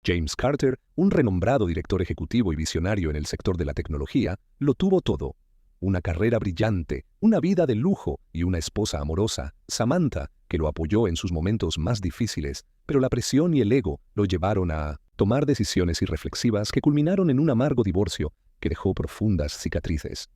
James Carter, un renombrado director ejecutivo y visionario en el sector de la tecnología, lo tuvo todo. Una carrera brillante, una vida de lujo y una esposa amorosa, Samantha, que lo apoyó en sus momentos más difíciles, pero la presión y el ego lo llevaron a tomar decisiones irreflexivas que culminaron en un amargo divorcio que dejó profundas cicatrices.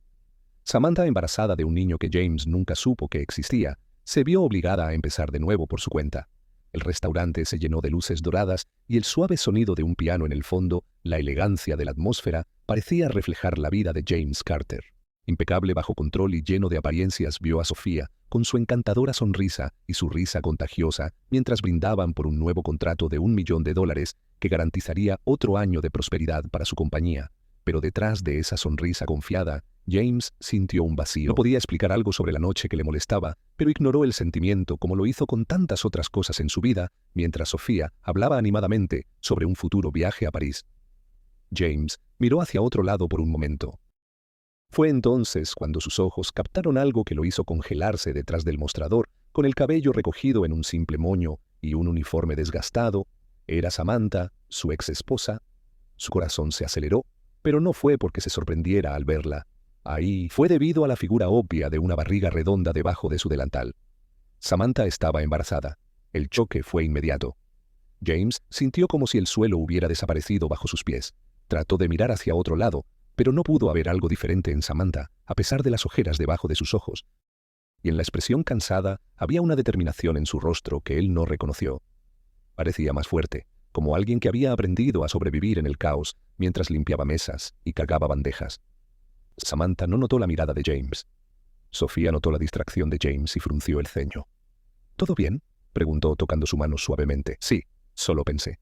Samantha, embarazada de un niño que James nunca supo que existía, se vio obligada a empezar de nuevo por su cuenta. El restaurante se llenó de luces doradas y el suave sonido de un piano en el fondo, la elegancia de la atmósfera, parecía reflejar la vida de James Carter. Impecable, bajo control y lleno de apariencias, vio a Sofía, con su encantadora sonrisa y su risa contagiosa, mientras brindaban por un nuevo contrato de $1 millón que garantizaría otro año de prosperidad para su compañía. Pero detrás de esa sonrisa confiada, James sintió un vacío. No podía explicar algo sobre la noche que le molestaba, pero ignoró el sentimiento como lo hizo con tantas otras cosas en su vida, mientras Sofía hablaba animadamente sobre un futuro viaje a París. James miró hacia otro lado por un momento. Fue entonces cuando sus ojos captaron algo que lo hizo congelarse detrás del mostrador, con el cabello recogido en un simple moño y un uniforme desgastado. Era Samantha, su ex esposa. Su corazón se aceleró, pero no fue porque se sorprendiera al verla. Ahí fue debido a la figura obvia de una barriga redonda debajo de su delantal. Samantha estaba embarazada. El choque fue inmediato. James sintió como si el suelo hubiera desaparecido bajo sus pies. Trató de mirar hacia otro lado, pero no pudo haber algo diferente en Samantha, a pesar de las ojeras debajo de sus ojos. Y en la expresión cansada había una determinación en su rostro que él no reconoció. Parecía más fuerte, como alguien que había aprendido a sobrevivir en el caos mientras limpiaba mesas y cargaba bandejas. Samantha no notó la mirada de James. Sofía notó la distracción de James y frunció el ceño. ¿Todo bien?, preguntó tocando su mano suavemente. Sí, solo pensé.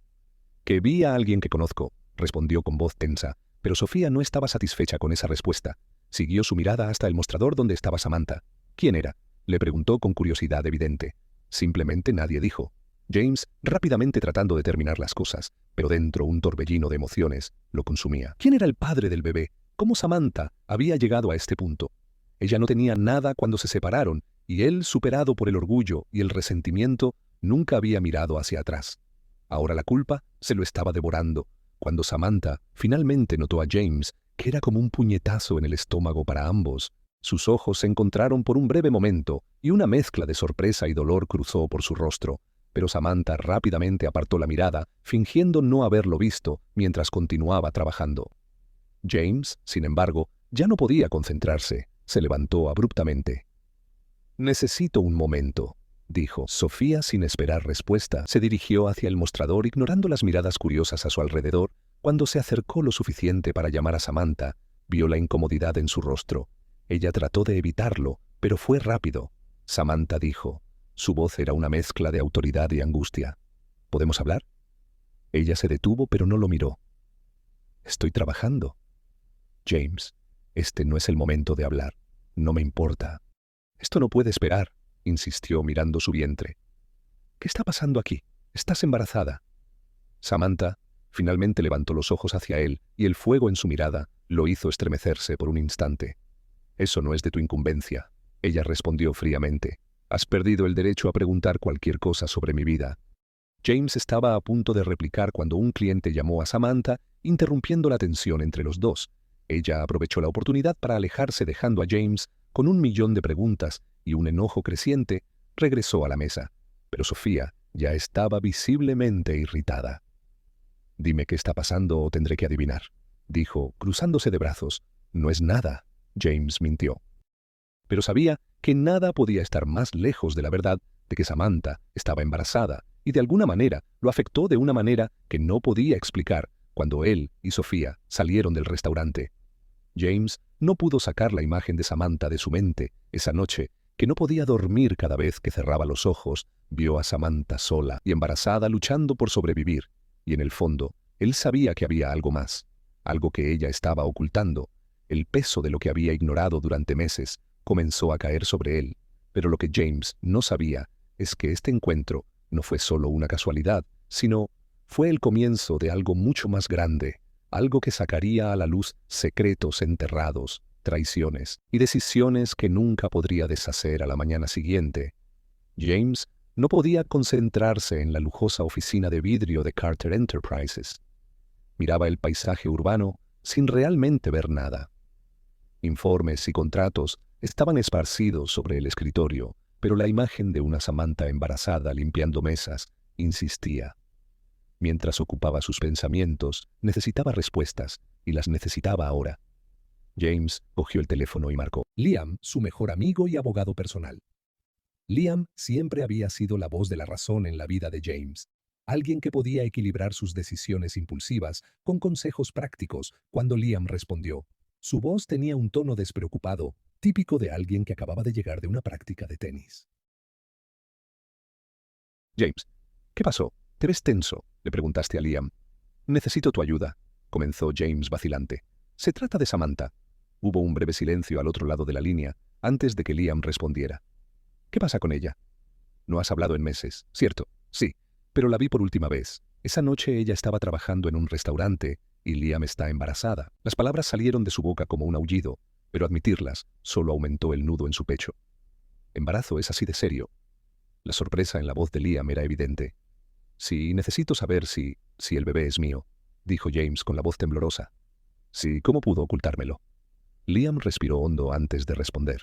Que vi a alguien que conozco, respondió con voz tensa, pero Sofía no estaba satisfecha con esa respuesta. Siguió su mirada hasta el mostrador donde estaba Samantha. ¿Quién era?, le preguntó con curiosidad evidente. Simplemente nadie dijo. James, rápidamente tratando de terminar las cosas, pero dentro un torbellino de emociones, lo consumía. ¿Quién era el padre del bebé? ¿Cómo Samantha había llegado a este punto? Ella no tenía nada cuando se separaron, y él, superado por el orgullo y el resentimiento, nunca había mirado hacia atrás. Ahora la culpa se lo estaba devorando. Cuando Samantha finalmente notó a James, que era como un puñetazo en el estómago para ambos, sus ojos se encontraron por un breve momento y una mezcla de sorpresa y dolor cruzó por su rostro. Pero Samantha rápidamente apartó la mirada, fingiendo no haberlo visto, mientras continuaba trabajando. James, sin embargo, ya no podía concentrarse. Se levantó abruptamente. «Necesito un momento», dijo. Sofía, sin esperar respuesta, se dirigió hacia el mostrador ignorando las miradas curiosas a su alrededor. Cuando se acercó lo suficiente para llamar a Samantha, vio la incomodidad en su rostro. Ella trató de evitarlo, pero fue rápido. Samantha dijo. Su voz era una mezcla de autoridad y angustia. «¿Podemos hablar?» Ella se detuvo, pero no lo miró. «Estoy trabajando». «James, este no es el momento de hablar. No me importa». «Esto no puede esperar», insistió mirando su vientre. «¿Qué está pasando aquí? Estás embarazada». Samantha finalmente levantó los ojos hacia él y el fuego en su mirada lo hizo estremecerse por un instante. «Eso no es de tu incumbencia», ella respondió fríamente. «Has perdido el derecho a preguntar cualquier cosa sobre mi vida». James estaba a punto de replicar cuando un cliente llamó a Samantha, interrumpiendo la tensión entre los dos. Ella aprovechó la oportunidad para alejarse, dejando a James con $1 millón de preguntas y un enojo creciente. Regresó a la mesa, pero Sofía ya estaba visiblemente irritada. «Dime qué está pasando o tendré que adivinar», dijo, cruzándose de brazos. «No es nada», James mintió. Pero sabía que nada podía estar más lejos de la verdad de que Samantha estaba embarazada, y de alguna manera lo afectó de una manera que no podía explicar cuando él y Sofía salieron del restaurante. James no pudo sacar la imagen de Samantha de su mente. Esa noche, que no podía dormir cada vez que cerraba los ojos, vio a Samantha sola y embarazada luchando por sobrevivir. Y en el fondo, él sabía que había algo más, algo que ella estaba ocultando. El peso de lo que había ignorado durante meses comenzó a caer sobre él. Pero lo que James no sabía es que este encuentro no fue solo una casualidad, sino fue el comienzo de algo mucho más grande, algo que sacaría a la luz secretos enterrados, traiciones y decisiones que nunca podría deshacer a la mañana siguiente. James No podía concentrarse en la lujosa oficina de vidrio de Carter Enterprises. Miraba el paisaje urbano sin realmente ver nada. Informes y contratos estaban esparcidos sobre el escritorio, pero la imagen de una Samantha embarazada limpiando mesas insistía. Mientras ocupaba sus pensamientos, necesitaba respuestas, y las necesitaba ahora. James cogió el teléfono y marcó. Liam, su mejor amigo y abogado personal. Liam siempre había sido la voz de la razón en la vida de James, alguien que podía equilibrar sus decisiones impulsivas con consejos prácticos. Cuando Liam respondió, su voz tenía un tono despreocupado, típico de alguien que acababa de llegar de una práctica de tenis. James, ¿qué pasó? ¿Te ves tenso?, le preguntaste a Liam. Necesito tu ayuda, comenzó James vacilante. Se trata de Samantha. Hubo un breve silencio al otro lado de la línea antes de que Liam respondiera. ¿Qué pasa con ella? No has hablado en meses, ¿cierto? Sí, pero la vi por última vez. Esa noche ella estaba trabajando en un restaurante y Liam está embarazada. Las palabras salieron de su boca como un aullido, pero admitirlas solo aumentó el nudo en su pecho. Embarazo es así de serio. La sorpresa en la voz de Liam era evidente. Sí, necesito saber si el bebé es mío, dijo James con la voz temblorosa. Sí, ¿cómo pudo ocultármelo? Liam respiró hondo antes de responder.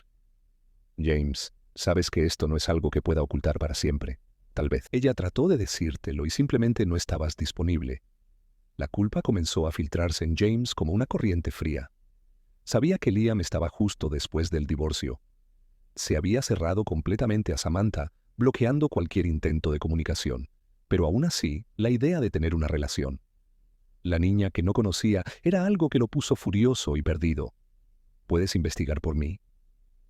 James, sabes que esto no es algo que pueda ocultar para siempre. Tal vez ella trató de decírtelo y simplemente no estabas disponible. La culpa comenzó a filtrarse en James como una corriente fría. Sabía que Liam estaba justo después del divorcio. Se había cerrado completamente a Samantha, bloqueando cualquier intento de comunicación. Pero aún así, la idea de tener una relación. La niña que no conocía era algo que lo puso furioso y perdido. ¿Puedes investigar por mí?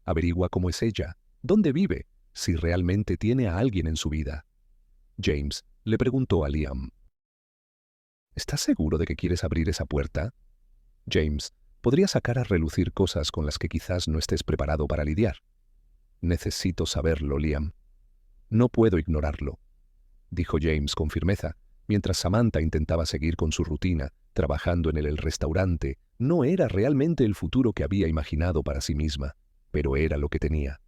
Averigua cómo es ella, dónde vive, si realmente tiene a alguien en su vida. James le preguntó a Liam. ¿Estás seguro de que quieres abrir esa puerta? James podría sacar a relucir cosas con las que quizás no estés preparado para lidiar. Necesito saberlo, Liam. No puedo ignorarlo, dijo James con firmeza, mientras Samantha intentaba seguir con su rutina, trabajando en el restaurante. No era realmente el futuro que había imaginado para sí misma, pero era lo que tenía.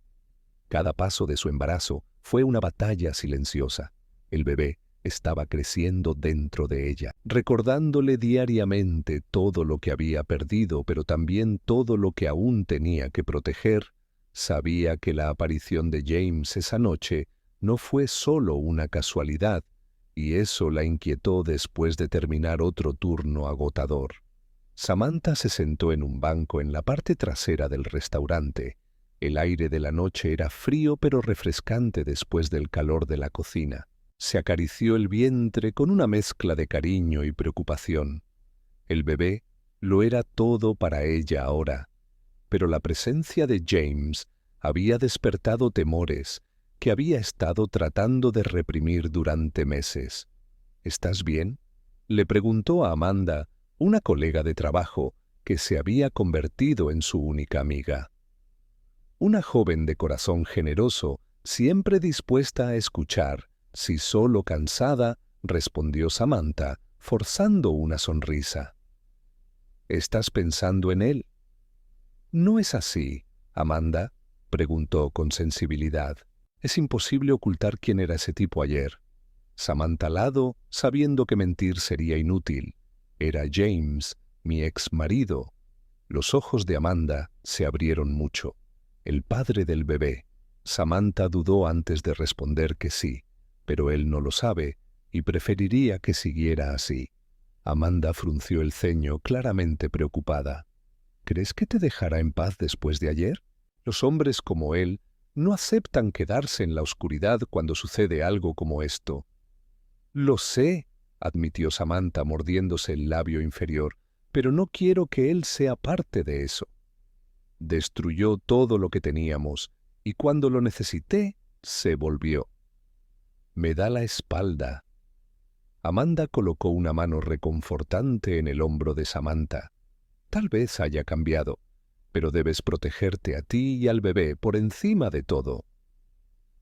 Cada paso de su embarazo fue una batalla silenciosa. El bebé estaba creciendo dentro de ella, recordándole diariamente todo lo que había perdido, pero también todo lo que aún tenía que proteger. Sabía que la aparición de James esa noche no fue solo una casualidad, y eso la inquietó después de terminar otro turno agotador. Samantha se sentó en un banco en la parte trasera del restaurante. El aire de la noche era frío pero refrescante después del calor de la cocina. Se acarició el vientre con una mezcla de cariño y preocupación. El bebé lo era todo para ella ahora, pero la presencia de James había despertado temores que había estado tratando de reprimir durante meses. ¿Estás bien?, le preguntó a Amanda, una colega de trabajo que se había convertido en su única amiga. Una joven de corazón generoso, siempre dispuesta a escuchar, si solo cansada, respondió Samantha, forzando una sonrisa. ¿Estás pensando en él? ¿No es así, Amanda?, preguntó con sensibilidad. Es imposible ocultar quién era ese tipo ayer. Samantha al lado, sabiendo que mentir sería inútil. Era James, mi ex marido. Los ojos de Amanda se abrieron mucho. El padre del bebé. Samantha dudó antes de responder que sí, pero él no lo sabe y preferiría que siguiera así. Amanda frunció el ceño, claramente preocupada. ¿Crees que te dejará en paz después de ayer? Los hombres como él no aceptan quedarse en la oscuridad cuando sucede algo como esto. Lo sé, admitió Samantha mordiéndose el labio inferior, pero no quiero que él sea parte de eso. Destruyó todo lo que teníamos, y cuando lo necesité, se volvió. Me da la espalda. Amanda colocó una mano reconfortante en el hombro de Samantha. Tal vez haya cambiado, pero debes protegerte a ti y al bebé por encima de todo.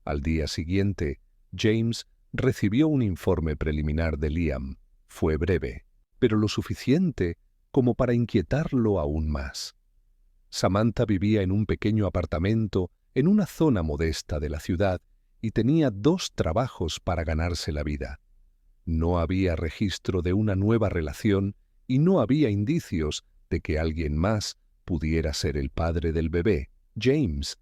Al día siguiente, James recibió un informe preliminar de Liam. Fue breve, pero lo suficiente como para inquietarlo aún más. Samantha vivía en un pequeño apartamento en una zona modesta de la ciudad y tenía 2 trabajos para ganarse la vida. No había registro de una nueva relación y no había indicios de que alguien más pudiera ser el padre del bebé, James.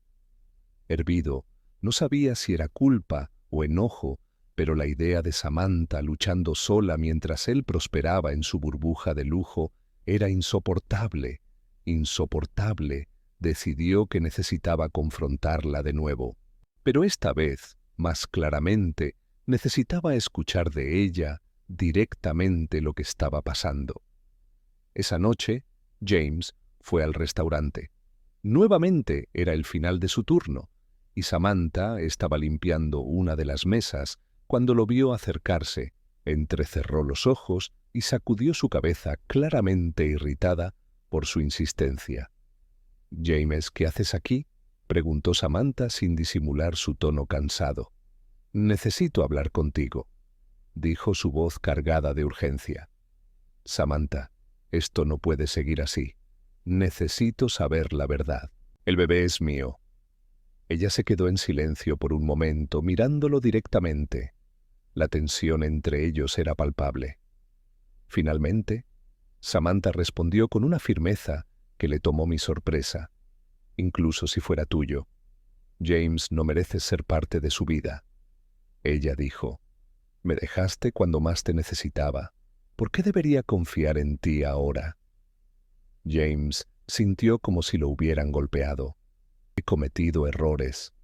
Hervido, no sabía si era culpa o enojo, pero la idea de Samantha luchando sola mientras él prosperaba en su burbuja de lujo era insoportable, insoportable. Decidió que necesitaba confrontarla de nuevo. Pero esta vez, más claramente, necesitaba escuchar de ella directamente lo que estaba pasando. Esa noche, James fue al restaurante. Nuevamente era el final de su turno, y Samantha estaba limpiando una de las mesas cuando lo vio acercarse, entrecerró los ojos y sacudió su cabeza claramente irritada por su insistencia. «James, ¿qué haces aquí?», preguntó Samantha sin disimular su tono cansado. «Necesito hablar contigo», dijo su voz cargada de urgencia. «Samantha, esto no puede seguir así. Necesito saber la verdad. El bebé es mío». Ella se quedó en silencio por un momento, mirándolo directamente. La tensión entre ellos era palpable. Finalmente, Samantha respondió con una firmeza que le tomó mi sorpresa. «Incluso si fuera tuyo, James no merece ser parte de su vida». Ella dijo: «Me dejaste cuando más te necesitaba. ¿Por qué debería confiar en ti ahora?». James sintió como si lo hubieran golpeado. «He cometido errores».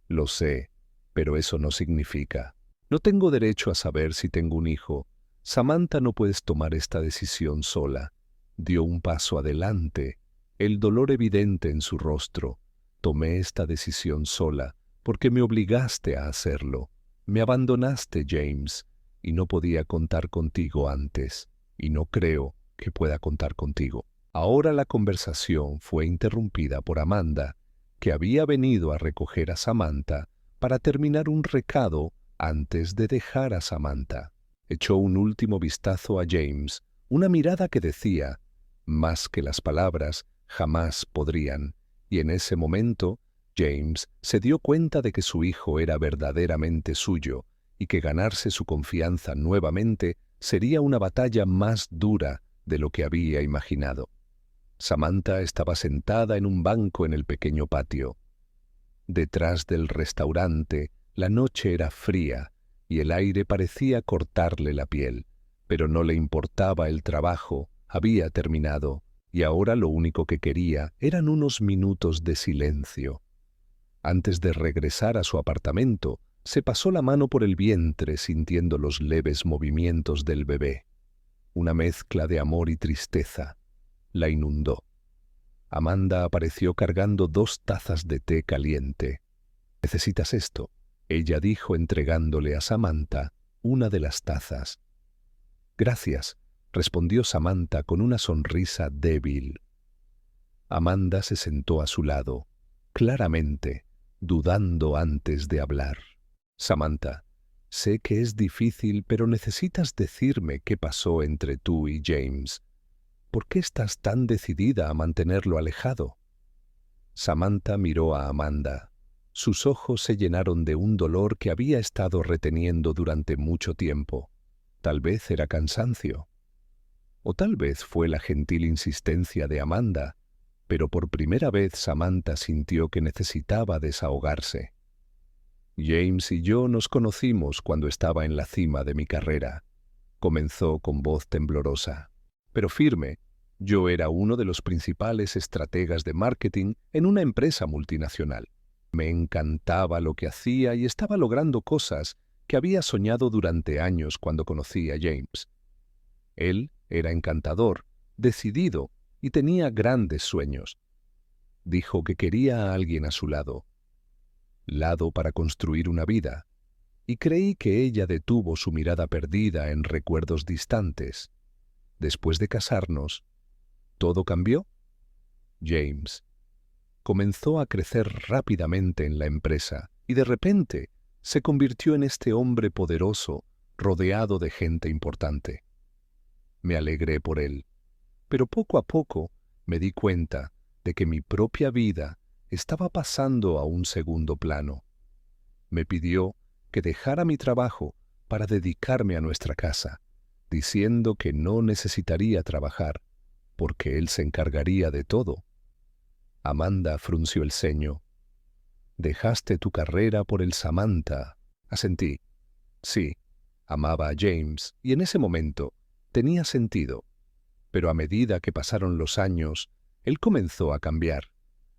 «Lo sé, pero eso no significa. No tengo derecho a saber si tengo un hijo. Samantha, no puedes tomar esta decisión sola». Dio un paso adelante, el dolor evidente en su rostro. «Tomé esta decisión sola porque me obligaste a hacerlo. Me abandonaste, James, y no podía contar contigo antes, y no creo que pueda contar contigo». Ahora la conversación fue interrumpida por Amanda, que había venido a recoger a Samantha para terminar un recado antes de dejar a Samantha. Echó un último vistazo a James, una mirada que decía más que las palabras jamás podrían, y en ese momento James se dio cuenta de que su hijo era verdaderamente suyo y que ganarse su confianza nuevamente sería una batalla más dura de lo que había imaginado. Samantha estaba sentada en un banco en el pequeño patio. Detrás del restaurante, la noche era fría y el aire parecía cortarle la piel, pero no le importaba el trabajo, había terminado, y ahora lo único que quería eran unos minutos de silencio. Antes de regresar a su apartamento, se pasó la mano por el vientre sintiendo los leves movimientos del bebé. Una mezcla de amor y tristeza la inundó. Amanda apareció cargando 2 tazas de té caliente. «¿Necesitas esto?», ella dijo entregándole a Samantha una de las tazas. «Gracias», respondió Samantha con una sonrisa débil. Amanda se sentó a su lado, claramente, dudando antes de hablar. «Samantha, sé que es difícil, pero necesitas decirme qué pasó entre tú y James. ¿Por qué estás tan decidida a mantenerlo alejado?». Samantha miró a Amanda. Sus ojos se llenaron de un dolor que había estado reteniendo durante mucho tiempo. Tal vez era cansancio. O tal vez fue la gentil insistencia de Amanda, pero por primera vez Samantha sintió que necesitaba desahogarse. «James y yo nos conocimos cuando estaba en la cima de mi carrera», comenzó con voz temblorosa, pero firme. «Yo era uno de los principales estrategas de marketing en una empresa multinacional. Me encantaba lo que hacía y estaba logrando cosas que había soñado durante años cuando conocí a James. Él era encantador, decidido y tenía grandes sueños. Dijo que quería a alguien a su lado para construir una vida, y creí que ella detuvo su mirada perdida en recuerdos distantes. Después de casarnos, ¿todo cambió? James comenzó a crecer rápidamente en la empresa y de repente se convirtió en este hombre poderoso, rodeado de gente importante. Me alegré por él, pero poco a poco me di cuenta de que mi propia vida estaba pasando a un segundo plano. Me pidió que dejara mi trabajo para dedicarme a nuestra casa, diciendo que no necesitaría trabajar, porque él se encargaría de todo. Amanda frunció el ceño. «Dejaste tu carrera por el Samantha», asentí. Sí, amaba a James y en ese momento tenía sentido. Pero a medida que pasaron los años, él comenzó a cambiar.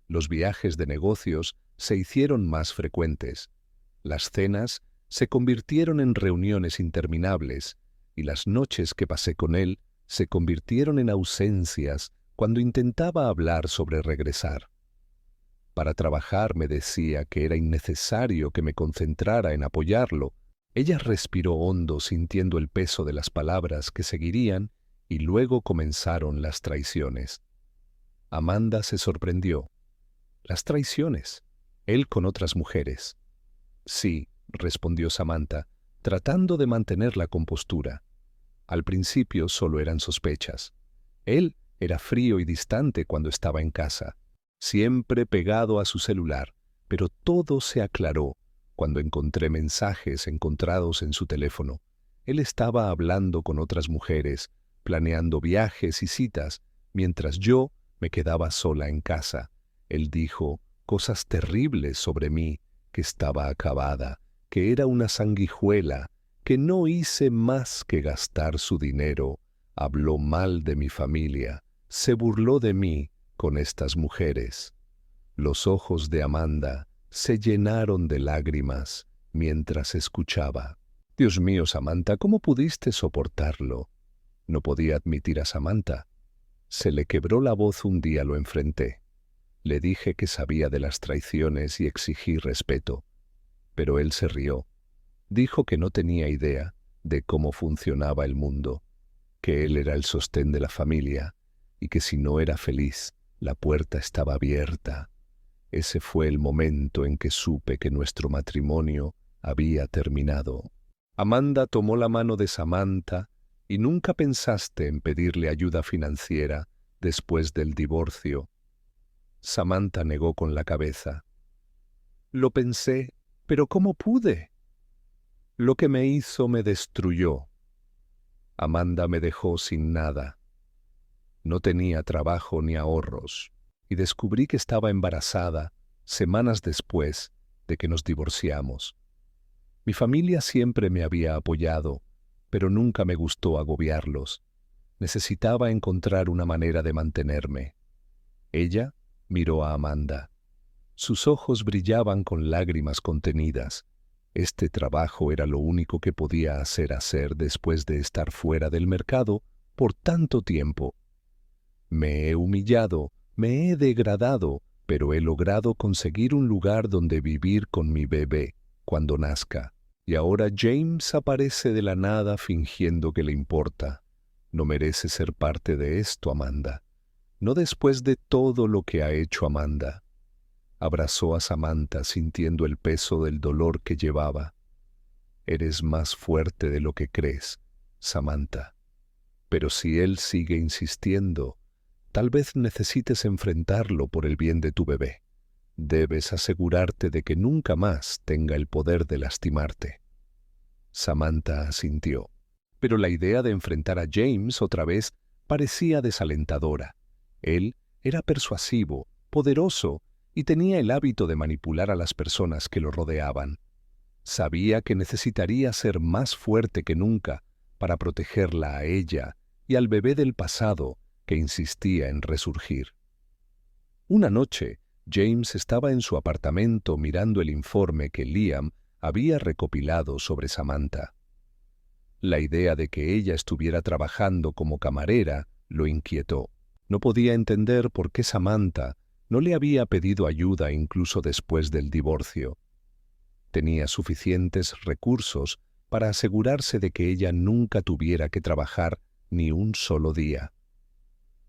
Los viajes de negocios se hicieron más frecuentes. Las cenas se convirtieron en reuniones interminables y las noches que pasé con él se convirtieron en ausencias cuando intentaba hablar sobre regresar. Para trabajar me decía que era innecesario que me concentrara en apoyarlo. Ella respiró hondo sintiendo el peso de las palabras que seguirían y luego comenzaron las traiciones. Amanda se sorprendió. «¿Las traiciones? ¿Él con otras mujeres?» «Sí», respondió Samantha, tratando de mantener la compostura. Al principio solo eran sospechas. Él era frío y distante cuando estaba en casa, siempre pegado a su celular, pero todo se aclaró cuando encontré mensajes encontrados en su teléfono. Él estaba hablando con otras mujeres, planeando viajes y citas, mientras yo me quedaba sola en casa. Él dijo cosas terribles sobre mí, que estaba acabada, que era una sanguijuela, que no hice más que gastar su dinero. Habló mal de mi familia, se burló de mí con estas mujeres. Los ojos de Amanda se llenaron de lágrimas mientras escuchaba. «Dios mío, Samantha, ¿cómo pudiste soportarlo?» No podía admitir a Samantha. Se le quebró la voz un día, lo enfrenté. Le dije que sabía de las traiciones y exigí respeto. Pero él se rió. Dijo que no tenía idea de cómo funcionaba el mundo, que él era el sostén de la familia y que si no era feliz, la puerta estaba abierta. Ese fue el momento en que supe que nuestro matrimonio había terminado. Amanda tomó la mano de Samantha. ¿Y nunca pensaste en pedirle ayuda financiera después del divorcio? Samantha negó con la cabeza. Lo pensé, pero ¿cómo pude? Lo que me hizo me destruyó. Amanda me dejó sin nada. No tenía trabajo ni ahorros, y descubrí que estaba embarazada semanas después de que nos divorciamos. Mi familia siempre me había apoyado, pero nunca me gustó agobiarlos. Necesitaba encontrar una manera de mantenerme. Ella miró a Amanda. Sus ojos brillaban con lágrimas contenidas. Este trabajo era lo único que podía hacer después de estar fuera del mercado por tanto tiempo. Me he humillado, me he degradado, pero he logrado conseguir un lugar donde vivir con mi bebé cuando nazca. Y ahora James aparece de la nada fingiendo que le importa. No merece ser parte de esto, Amanda. No después de todo lo que ha hecho Amanda. Abrazó a Samantha sintiendo el peso del dolor que llevaba. Eres más fuerte de lo que crees, Samantha. Pero si él sigue insistiendo, tal vez necesites enfrentarlo por el bien de tu bebé. Debes asegurarte de que nunca más tenga el poder de lastimarte. Samantha asintió, pero la idea de enfrentar a James otra vez parecía desalentadora. Él era persuasivo, poderoso y tenía el hábito de manipular a las personas que lo rodeaban. Sabía que necesitaría ser más fuerte que nunca para protegerla a ella y al bebé del pasado que insistía en resurgir. Una noche, James estaba en su apartamento mirando el informe que Liam había recopilado sobre Samantha. La idea de que ella estuviera trabajando como camarera lo inquietó. No podía entender por qué Samantha no le había pedido ayuda incluso después del divorcio. Tenía suficientes recursos para asegurarse de que ella nunca tuviera que trabajar ni un solo día.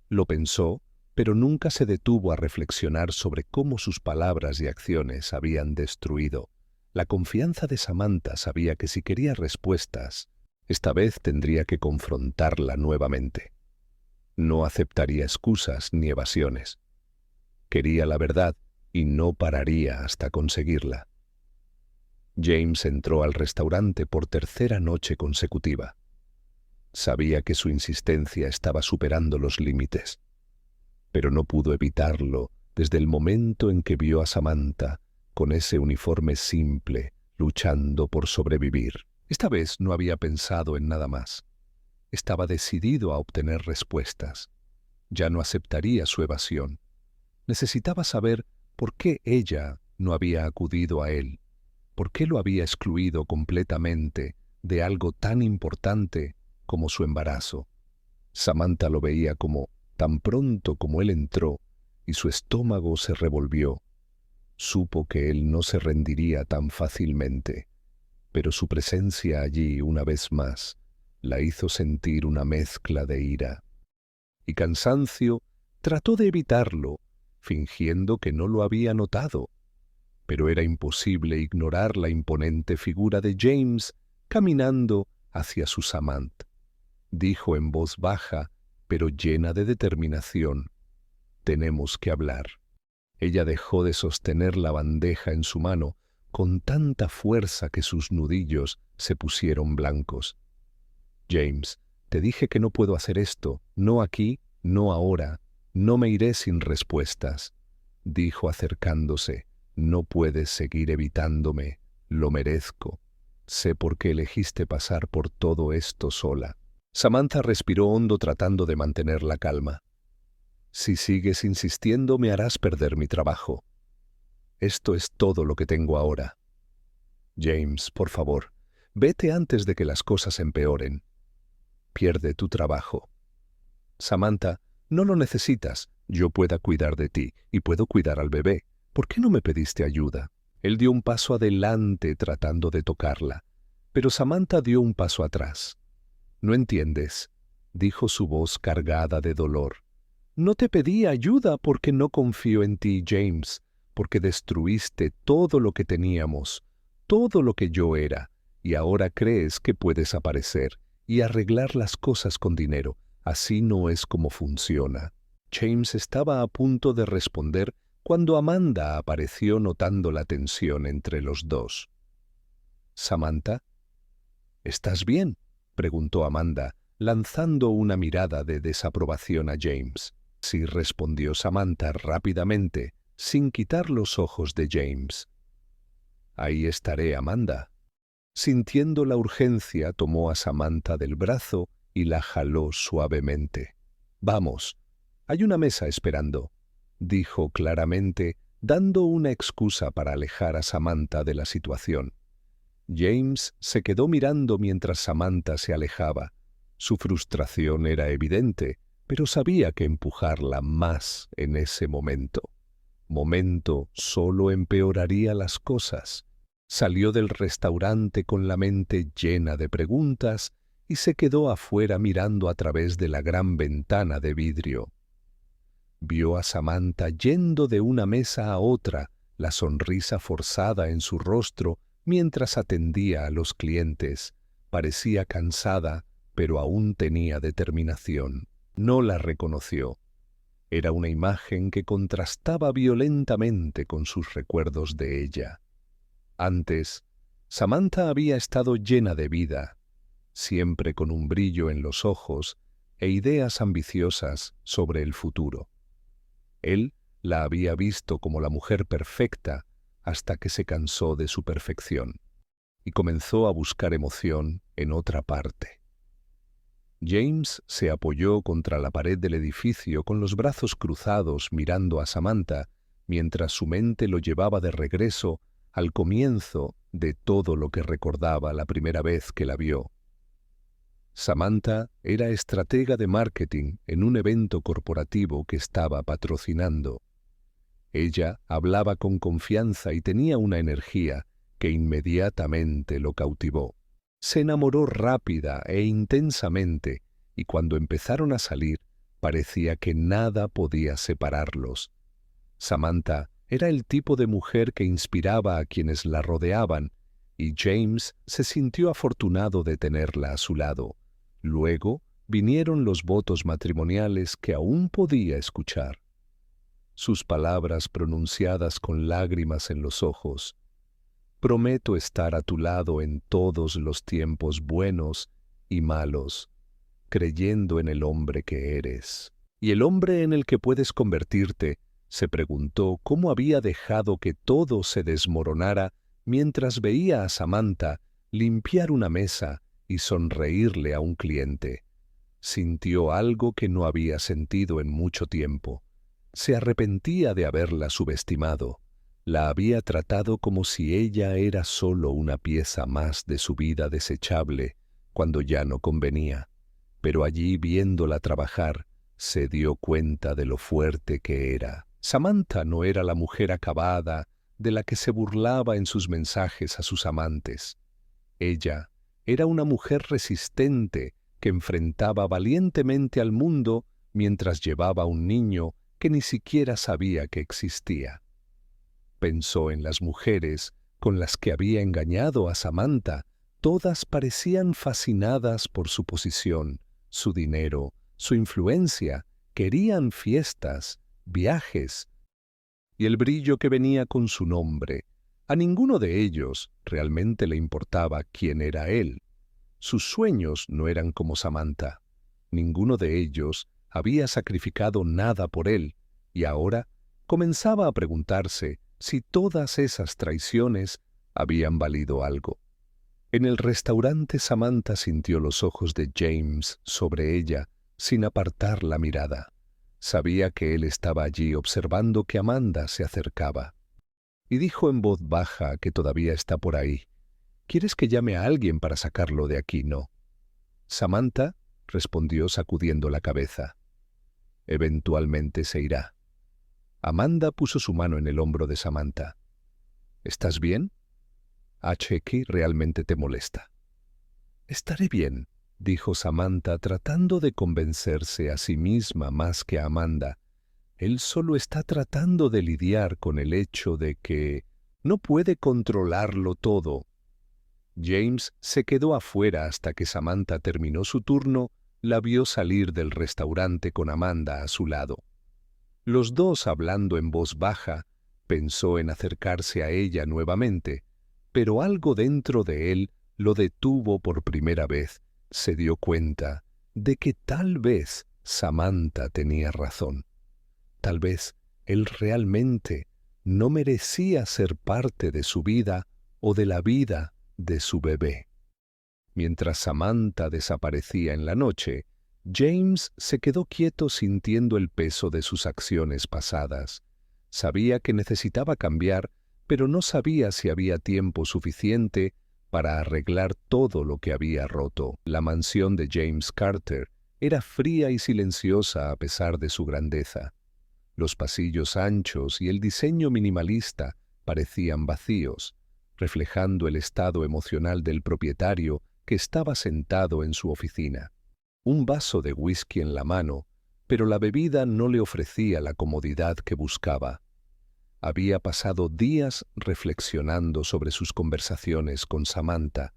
Lo pensó, pero nunca se detuvo a reflexionar sobre cómo sus palabras y acciones habían destruido. La confianza de Samantha sabía que si quería respuestas, esta vez tendría que confrontarla nuevamente. No aceptaría excusas ni evasiones. Quería la verdad y no pararía hasta conseguirla. James entró al restaurante por tercera noche consecutiva. Sabía que su insistencia estaba superando los límites, pero no pudo evitarlo desde el momento en que vio a Samantha con ese uniforme simple, luchando por sobrevivir. Esta vez no había pensado en nada más. Estaba decidido a obtener respuestas. Ya no aceptaría su evasión. Necesitaba saber por qué ella no había acudido a él, por qué lo había excluido completamente de algo tan importante como su embarazo. Samantha lo veía como tan pronto como él entró y su estómago se revolvió. Supo que él no se rendiría tan fácilmente, pero su presencia allí una vez más la hizo sentir una mezcla de ira y cansancio. Trató de evitarlo, fingiendo que no lo había notado, pero era imposible ignorar la imponente figura de James caminando hacia su Samantha. Dijo en voz baja, pero llena de determinación: «Tenemos que hablar». Ella dejó de sostener la bandeja en su mano con tanta fuerza que sus nudillos se pusieron blancos. «James, te dije que no puedo hacer esto, no aquí, no ahora, no me iré sin respuestas», dijo acercándose. «No puedes seguir evitándome, lo merezco. Sé por qué elegiste pasar por todo esto sola». Samantha respiró hondo tratando de mantener la calma. «Si sigues insistiendo, me harás perder mi trabajo. Esto es todo lo que tengo ahora. James, por favor, vete antes de que las cosas empeoren. Pierde tu trabajo». «Samantha, no lo necesitas. Yo puedo cuidar de ti y puedo cuidar al bebé. ¿Por qué no me pediste ayuda?». Él dio un paso adelante tratando de tocarla, pero Samantha dio un paso atrás. «No entiendes», dijo su voz cargada de dolor. «No te pedí ayuda porque no confío en ti, James, porque destruiste todo lo que teníamos, todo lo que yo era, y ahora crees que puedes aparecer y arreglar las cosas con dinero. Así no es como funciona». James estaba a punto de responder cuando Amanda apareció notando la tensión entre los dos. «Samantha, ¿estás bien?», preguntó Amanda, lanzando una mirada de desaprobación a James. «Sí», respondió Samantha rápidamente, sin quitar los ojos de James. «Ahí estaré, Amanda». Sintiendo la urgencia, tomó a Samantha del brazo y la jaló suavemente. «Vamos, hay una mesa esperando», dijo claramente, dando una excusa para alejar a Samantha de la situación. James se quedó mirando mientras Samantha se alejaba. Su frustración era evidente, pero sabía que empujarla más en ese momento solo empeoraría las cosas. Salió del restaurante con la mente llena de preguntas y se quedó afuera mirando a través de la gran ventana de vidrio. Vio a Samantha yendo de una mesa a otra, la sonrisa forzada en su rostro mientras atendía a los clientes. Parecía cansada, pero aún tenía determinación. No la reconoció. Era una imagen que contrastaba violentamente con sus recuerdos de ella. Antes, Samantha había estado llena de vida, siempre con un brillo en los ojos e ideas ambiciosas sobre el futuro. Él la había visto como la mujer perfecta hasta que se cansó de su perfección y comenzó a buscar emoción en otra parte. James se apoyó contra la pared del edificio con los brazos cruzados mirando a Samantha mientras su mente lo llevaba de regreso al comienzo de todo lo que recordaba la primera vez que la vio. Samantha era estratega de marketing en un evento corporativo que estaba patrocinando. Ella hablaba con confianza y tenía una energía que inmediatamente lo cautivó. Se enamoró rápida e intensamente, y cuando empezaron a salir, parecía que nada podía separarlos. Samantha era el tipo de mujer que inspiraba a quienes la rodeaban, y James se sintió afortunado de tenerla a su lado. Luego vinieron los votos matrimoniales que aún podía escuchar. Sus palabras pronunciadas con lágrimas en los ojos. Prometo estar a tu lado en todos los tiempos buenos y malos, creyendo en el hombre que eres. Y el hombre en el que puedes convertirte se preguntó cómo había dejado que todo se desmoronara mientras veía a Samantha limpiar una mesa y sonreírle a un cliente. Sintió algo que no había sentido en mucho tiempo. Se arrepentía de haberla subestimado. La había tratado como si ella era solo una pieza más de su vida desechable, cuando ya no convenía. Pero allí, viéndola trabajar, se dio cuenta de lo fuerte que era. Samantha no era la mujer acabada de la que se burlaba en sus mensajes a sus amantes. Ella era una mujer resistente que enfrentaba valientemente al mundo mientras llevaba un niño que ni siquiera sabía que existía. Pensó en las mujeres con las que había engañado a Samantha. Todas parecían fascinadas por su posición, su dinero, su influencia, querían fiestas, viajes y el brillo que venía con su nombre. A ninguno de ellos realmente le importaba quién era él. Sus sueños no eran como Samantha. Ninguno de ellos había sacrificado nada por él, y ahora comenzaba a preguntarse si todas esas traiciones habían valido algo. En el restaurante Samantha sintió los ojos de James sobre ella sin apartar la mirada. Sabía que él estaba allí observando que Amanda se acercaba. Y dijo en voz baja que todavía está por ahí. ¿Quieres que llame a alguien para sacarlo de aquí, no? Samantha respondió sacudiendo la cabeza. Eventualmente se irá. Amanda puso su mano en el hombro de Samantha. ¿Estás bien? HK realmente te molesta. Estaré bien, dijo Samantha tratando de convencerse a sí misma más que a Amanda. Él solo está tratando de lidiar con el hecho de que no puede controlarlo todo. James se quedó afuera hasta que Samantha terminó su turno, la vio salir del restaurante con Amanda a su lado. Los dos hablando en voz baja, pensó en acercarse a ella nuevamente, pero algo dentro de él lo detuvo por primera vez. Se dio cuenta de que tal vez Samantha tenía razón. Tal vez él realmente no merecía ser parte de su vida o de la vida de su bebé. Mientras Samantha desaparecía en la noche, James se quedó quieto sintiendo el peso de sus acciones pasadas. Sabía que necesitaba cambiar, pero no sabía si había tiempo suficiente para arreglar todo lo que había roto. La mansión de James Carter era fría y silenciosa a pesar de su grandeza. Los pasillos anchos y el diseño minimalista parecían vacíos, reflejando el estado emocional del propietario que estaba sentado en su oficina. Un vaso de whisky en la mano, pero la bebida no le ofrecía la comodidad que buscaba. Había pasado días reflexionando sobre sus conversaciones con Samantha,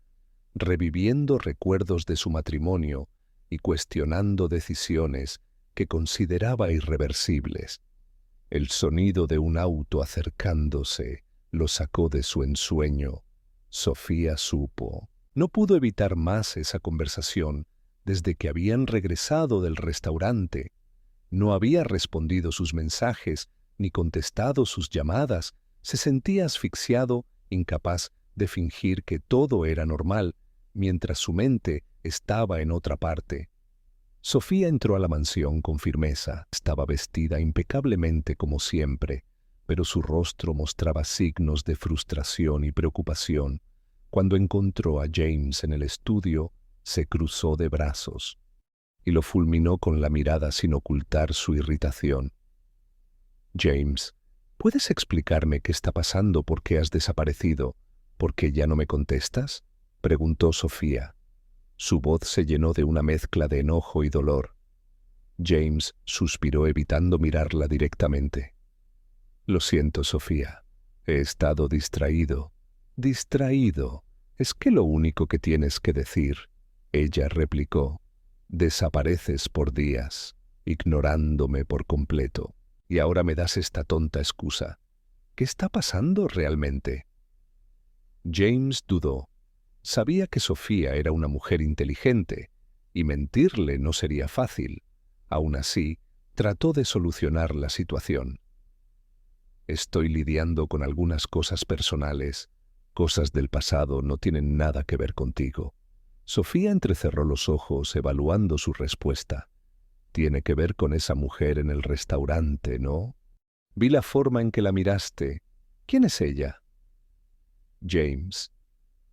reviviendo recuerdos de su matrimonio y cuestionando decisiones que consideraba irreversibles. El sonido de un auto acercándose lo sacó de su ensueño. Sofía supo. No pudo evitar más esa conversación desde que habían regresado del restaurante. No había respondido sus mensajes ni contestado sus llamadas. Se sentía asfixiado, incapaz de fingir que todo era normal, mientras su mente estaba en otra parte. Sofía entró a la mansión con firmeza. Estaba vestida impecablemente como siempre, pero su rostro mostraba signos de frustración y preocupación. Cuando encontró a James en el estudio, se cruzó de brazos y lo fulminó con la mirada sin ocultar su irritación. James, ¿puedes explicarme qué está pasando? ¿Por qué has desaparecido? ¿Por qué ya no me contestas?, preguntó Sofía. Su voz se llenó de una mezcla de enojo y dolor. James suspiró evitando mirarla directamente. Lo siento, Sofía. He estado distraído. Distraído. ¿Es que lo único que tienes que decir? Ella replicó. Desapareces por días, ignorándome por completo. Y ahora me das esta tonta excusa. ¿Qué está pasando realmente? James dudó. Sabía que Sofía era una mujer inteligente, y mentirle no sería fácil. Aún así, trató de solucionar la situación. Estoy lidiando con algunas cosas personales. Cosas del pasado no tienen nada que ver contigo. Sofía entrecerró los ojos evaluando su respuesta. Tiene que ver con esa mujer en el restaurante, ¿no? Vi la forma en que la miraste. ¿Quién es ella? James.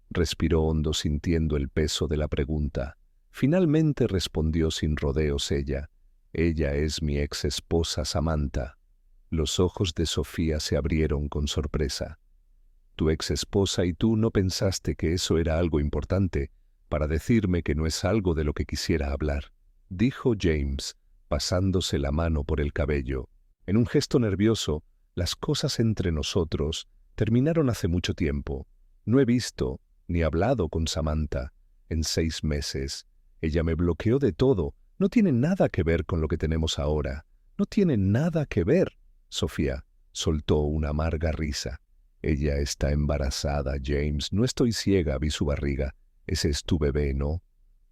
Respiró hondo sintiendo el peso de la pregunta. Finalmente respondió sin rodeos ella. Ella es mi ex esposa Samantha. Los ojos de Sofía se abrieron con sorpresa. Tu ex esposa y tú no pensaste que eso era algo importante para decirme que no es algo de lo que quisiera hablar, dijo James, pasándose la mano por el cabello. En un gesto nervioso, las cosas entre nosotros terminaron hace mucho tiempo. No he visto ni hablado con Samantha en 6 meses. Ella me bloqueó de todo. No tiene nada que ver con lo que tenemos ahora. No tiene nada que ver. Sofía soltó una amarga risa. Ella está embarazada, James. No estoy ciega, vi su barriga. Ese es tu bebé, ¿no?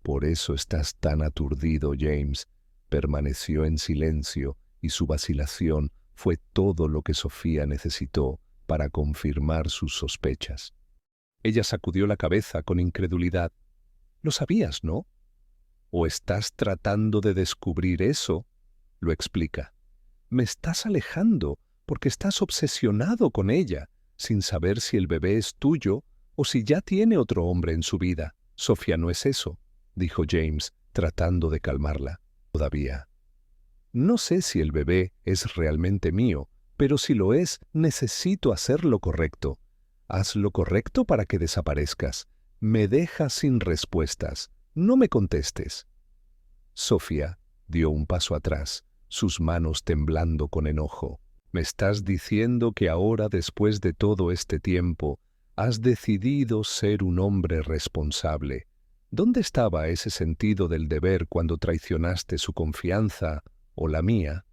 Por eso estás tan aturdido, James. Permaneció en silencio y su vacilación fue todo lo que Sofía necesitó para confirmar sus sospechas. Ella sacudió la cabeza con incredulidad. Lo sabías, ¿no? ¿O estás tratando de descubrir eso? Lo explica. Me estás alejando porque estás obsesionado con ella, sin saber si el bebé es tuyo o si ya tiene otro hombre en su vida. Sofía, no es eso, dijo James, tratando de calmarla. Todavía. No sé si el bebé es realmente mío, pero si lo es, necesito hacer lo correcto. Haz lo correcto para que desaparezcas. Me dejas sin respuestas. No me contestes. Sofía dio un paso atrás, sus manos temblando con enojo. ¿Me estás diciendo que ahora, después de todo este tiempo, has decidido ser un hombre responsable? ¿Dónde estaba ese sentido del deber cuando traicionaste su confianza o la mía?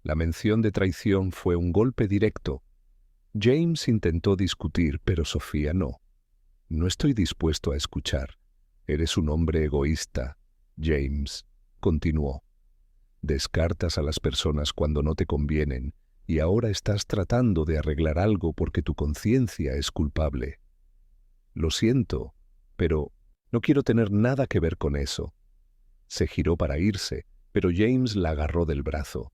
La mención de traición fue un golpe directo. James intentó discutir, pero Sofía no. No estoy dispuesto a escuchar. Eres un hombre egoísta, James, continuó. Descartas a las personas cuando no te convienen y ahora estás tratando de arreglar algo porque tu conciencia es culpable. Lo siento, pero no quiero tener nada que ver con eso. Se giró para irse, pero James la agarró del brazo.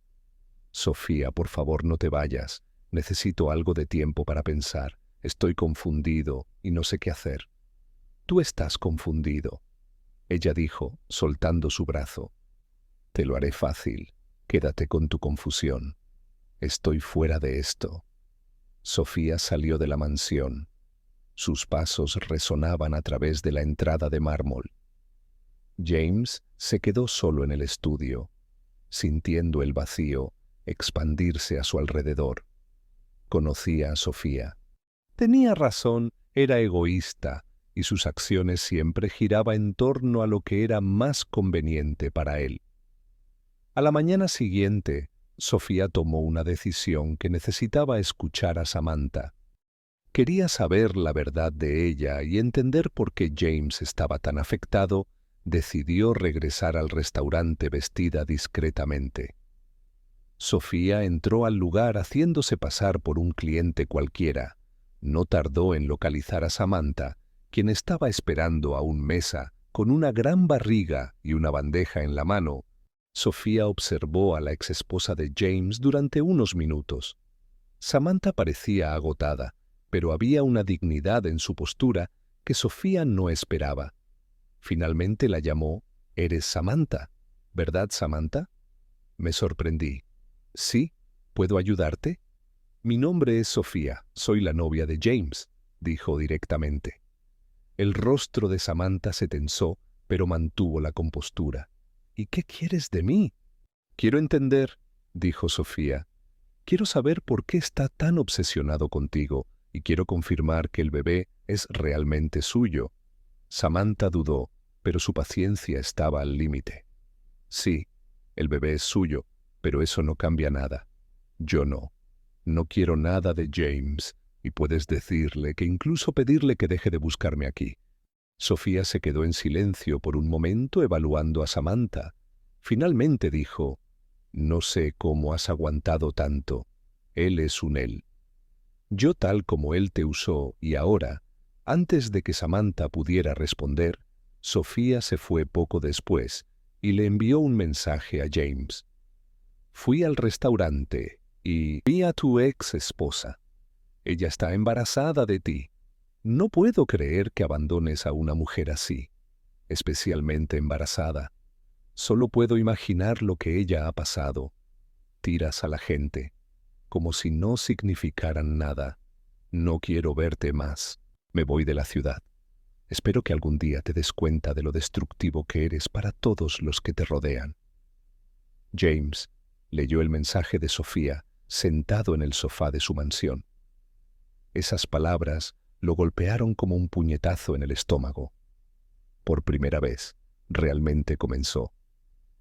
Sofía, por favor, no te vayas. Necesito algo de tiempo para pensar. Estoy confundido y no sé qué hacer. Tú estás confundido, ella dijo, soltando su brazo. Te lo haré fácil. Quédate con tu confusión. Estoy fuera de esto. Sofía salió de la mansión. Sus pasos resonaban a través de la entrada de mármol. James se quedó solo en el estudio, sintiendo el vacío expandirse a su alrededor. Conocía a Sofía. Tenía razón, era egoísta, y sus acciones siempre giraban en torno a lo que era más conveniente para él. A la mañana siguiente, Sofía tomó una decisión que necesitaba escuchar a Samantha. Quería saber la verdad de ella y entender por qué James estaba tan afectado. Decidió regresar al restaurante vestida discretamente. Sofía entró al lugar haciéndose pasar por un cliente cualquiera. No tardó en localizar a Samantha, quien estaba esperando a una mesa con una gran barriga y una bandeja en la mano. Sofía observó a la exesposa de James durante unos minutos. Samantha parecía agotada, pero había una dignidad en su postura que Sofía no esperaba. Finalmente la llamó. «Eres Samantha, ¿verdad, Samantha?» Me sorprendí. «Sí, ¿puedo ayudarte?» «Mi nombre es Sofía, soy la novia de James», dijo directamente. El rostro de Samantha se tensó, pero mantuvo la compostura. «¿Y qué quieres de mí?» «Quiero entender», dijo Sofía. «Quiero saber por qué está tan obsesionado contigo y quiero confirmar que el bebé es realmente suyo». Samantha dudó, pero su paciencia estaba al límite. «Sí, el bebé es suyo, pero eso no cambia nada. Yo no. No quiero nada de James Y puedes decirle que incluso pedirle que deje de buscarme aquí. Sofía se quedó en silencio por un momento evaluando a Samantha. Finalmente dijo, «No sé cómo has aguantado tanto. Él es un él. Yo tal como él te usó y ahora, antes de que Samantha pudiera responder, Sofía se fue poco después y le envió un mensaje a James. Fui al restaurante y vi a tu ex esposa. Ella está embarazada de ti. No puedo creer que abandones a una mujer así, especialmente embarazada. Solo puedo imaginar lo que ella ha pasado. Tiras a la gente, como si no significaran nada. No quiero verte más. Me voy de la ciudad. Espero que algún día te des cuenta de lo destructivo que eres para todos los que te rodean». James leyó el mensaje de Sofía sentado en el sofá de su mansión. Esas palabras lo golpearon como un puñetazo en el estómago. Por primera vez, realmente comenzó.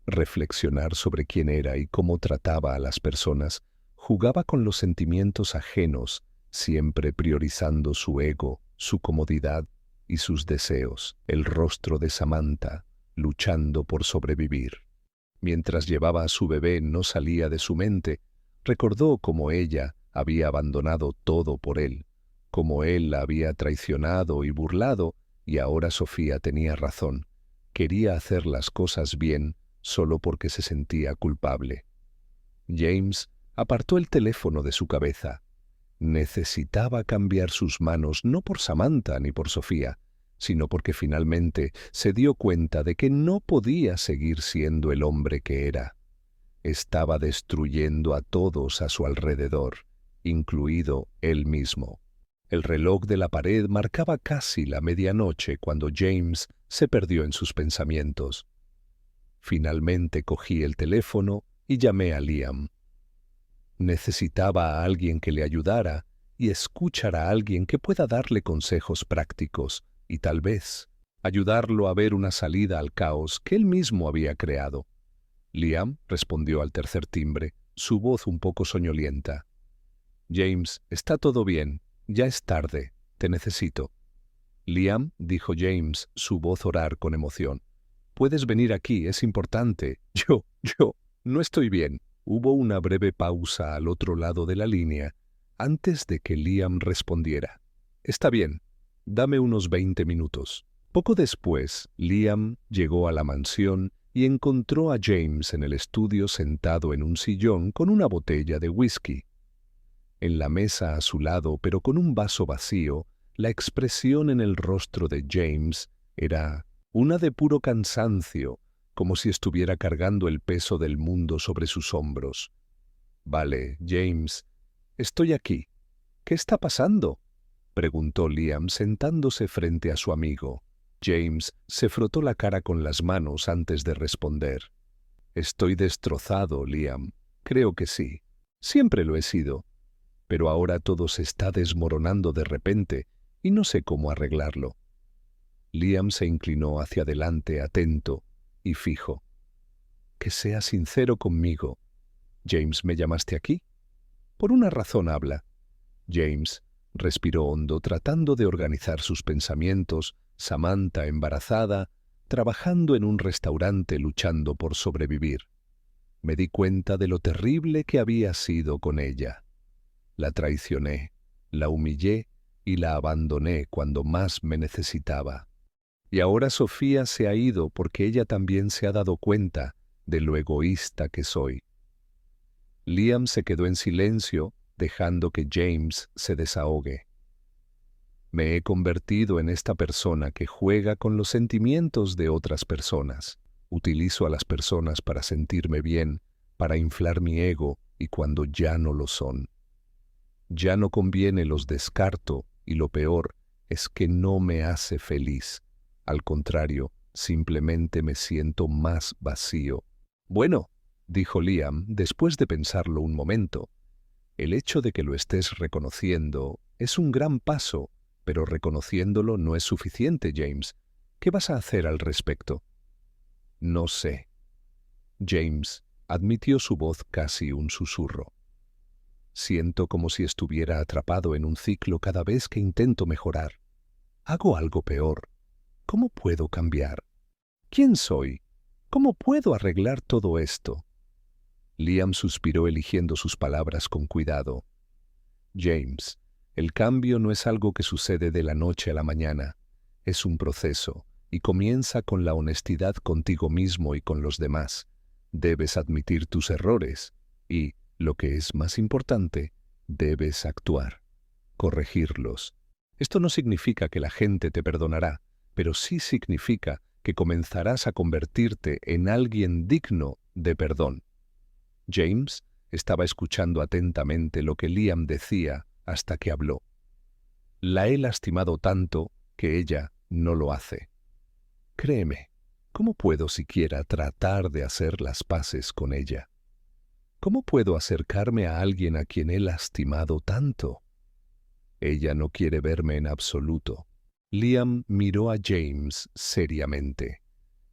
Reflexionar sobre quién era y cómo trataba a las personas, jugaba con los sentimientos ajenos, siempre priorizando su ego, su comodidad y sus deseos. El rostro de Samantha, luchando por sobrevivir. Mientras llevaba a su bebé no salía de su mente, recordó cómo ella había abandonado todo por él, cómo él la había traicionado y burlado, y ahora Sofía tenía razón. Quería hacer las cosas bien solo porque se sentía culpable. James apartó el teléfono de su cabeza. Necesitaba cambiar sus manos no por Samantha ni por Sofía, sino porque finalmente se dio cuenta de que no podía seguir siendo el hombre que era. Estaba destruyendo a todos a su alrededor, incluido él mismo. El reloj de la pared marcaba casi la medianoche cuando James se perdió en sus pensamientos. Finalmente cogí el teléfono y llamé a Liam. Necesitaba a alguien que le ayudara y escuchar a alguien que pueda darle consejos prácticos y tal vez ayudarlo a ver una salida al caos que él mismo había creado. Liam respondió al tercer timbre, su voz un poco soñolienta. «James, está todo bien. Ya es tarde. Te necesito». «Liam», dijo James, su voz orar con emoción. «Puedes venir aquí, es importante». Yo, no estoy bien». Hubo una breve pausa al otro lado de la línea antes de que Liam respondiera. «Está bien. Dame unos 20 minutos». Poco después, Liam llegó a la mansión y encontró a James en el estudio sentado en un sillón con una botella de whisky. En la mesa a su lado, pero con un vaso vacío, la expresión en el rostro de James era una de puro cansancio, como si estuviera cargando el peso del mundo sobre sus hombros. «Vale, James, estoy aquí. ¿Qué está pasando?», preguntó Liam sentándose frente a su amigo. James se frotó la cara con las manos antes de responder. «Estoy destrozado, Liam. Creo que sí. Siempre lo he sido. Pero ahora todo se está desmoronando de repente y no sé cómo arreglarlo». Liam se inclinó hacia adelante, atento y fijo. «Que sea sincero conmigo. James, ¿me llamaste aquí? Por una razón habla». James respiró hondo, tratando de organizar sus pensamientos. Samantha embarazada, trabajando en un restaurante luchando por sobrevivir. Me di cuenta de lo terrible que había sido con ella. La traicioné, la humillé y la abandoné cuando más me necesitaba. Y ahora Sofía se ha ido porque ella también se ha dado cuenta de lo egoísta que soy. Liam se quedó en silencio, dejando que James se desahogue. «Me he convertido en esta persona que juega con los sentimientos de otras personas. Utilizo a las personas para sentirme bien, para inflar mi ego, y cuando ya no lo son. Ya no conviene, los descarto, y lo peor es que no me hace feliz. Al contrario, simplemente me siento más vacío». «Bueno», dijo Liam, después de pensarlo un momento, «el hecho de que lo estés reconociendo es un gran paso, pero reconociéndolo no es suficiente, James. ¿Qué vas a hacer al respecto?» «No sé». James admitió, su voz casi un susurro. Siento como si estuviera atrapado en un ciclo cada vez que intento mejorar. Hago algo peor. ¿Cómo puedo cambiar? ¿Quién soy? ¿Cómo puedo arreglar todo esto? Liam suspiró eligiendo sus palabras con cuidado. James, el cambio no es algo que sucede de la noche a la mañana. Es un proceso y comienza con la honestidad contigo mismo y con los demás. Debes admitir tus errores y, lo que es más importante, debes actuar, corregirlos. Esto no significa que la gente te perdonará, pero sí significa que comenzarás a convertirte en alguien digno de perdón. James estaba escuchando atentamente lo que Liam decía hasta que habló. La he lastimado tanto que ella no lo hace. Créeme, ¿cómo puedo siquiera tratar de hacer las paces con ella? ¿Cómo puedo acercarme a alguien a quien he lastimado tanto? Ella no quiere verme en absoluto. Liam miró a James seriamente.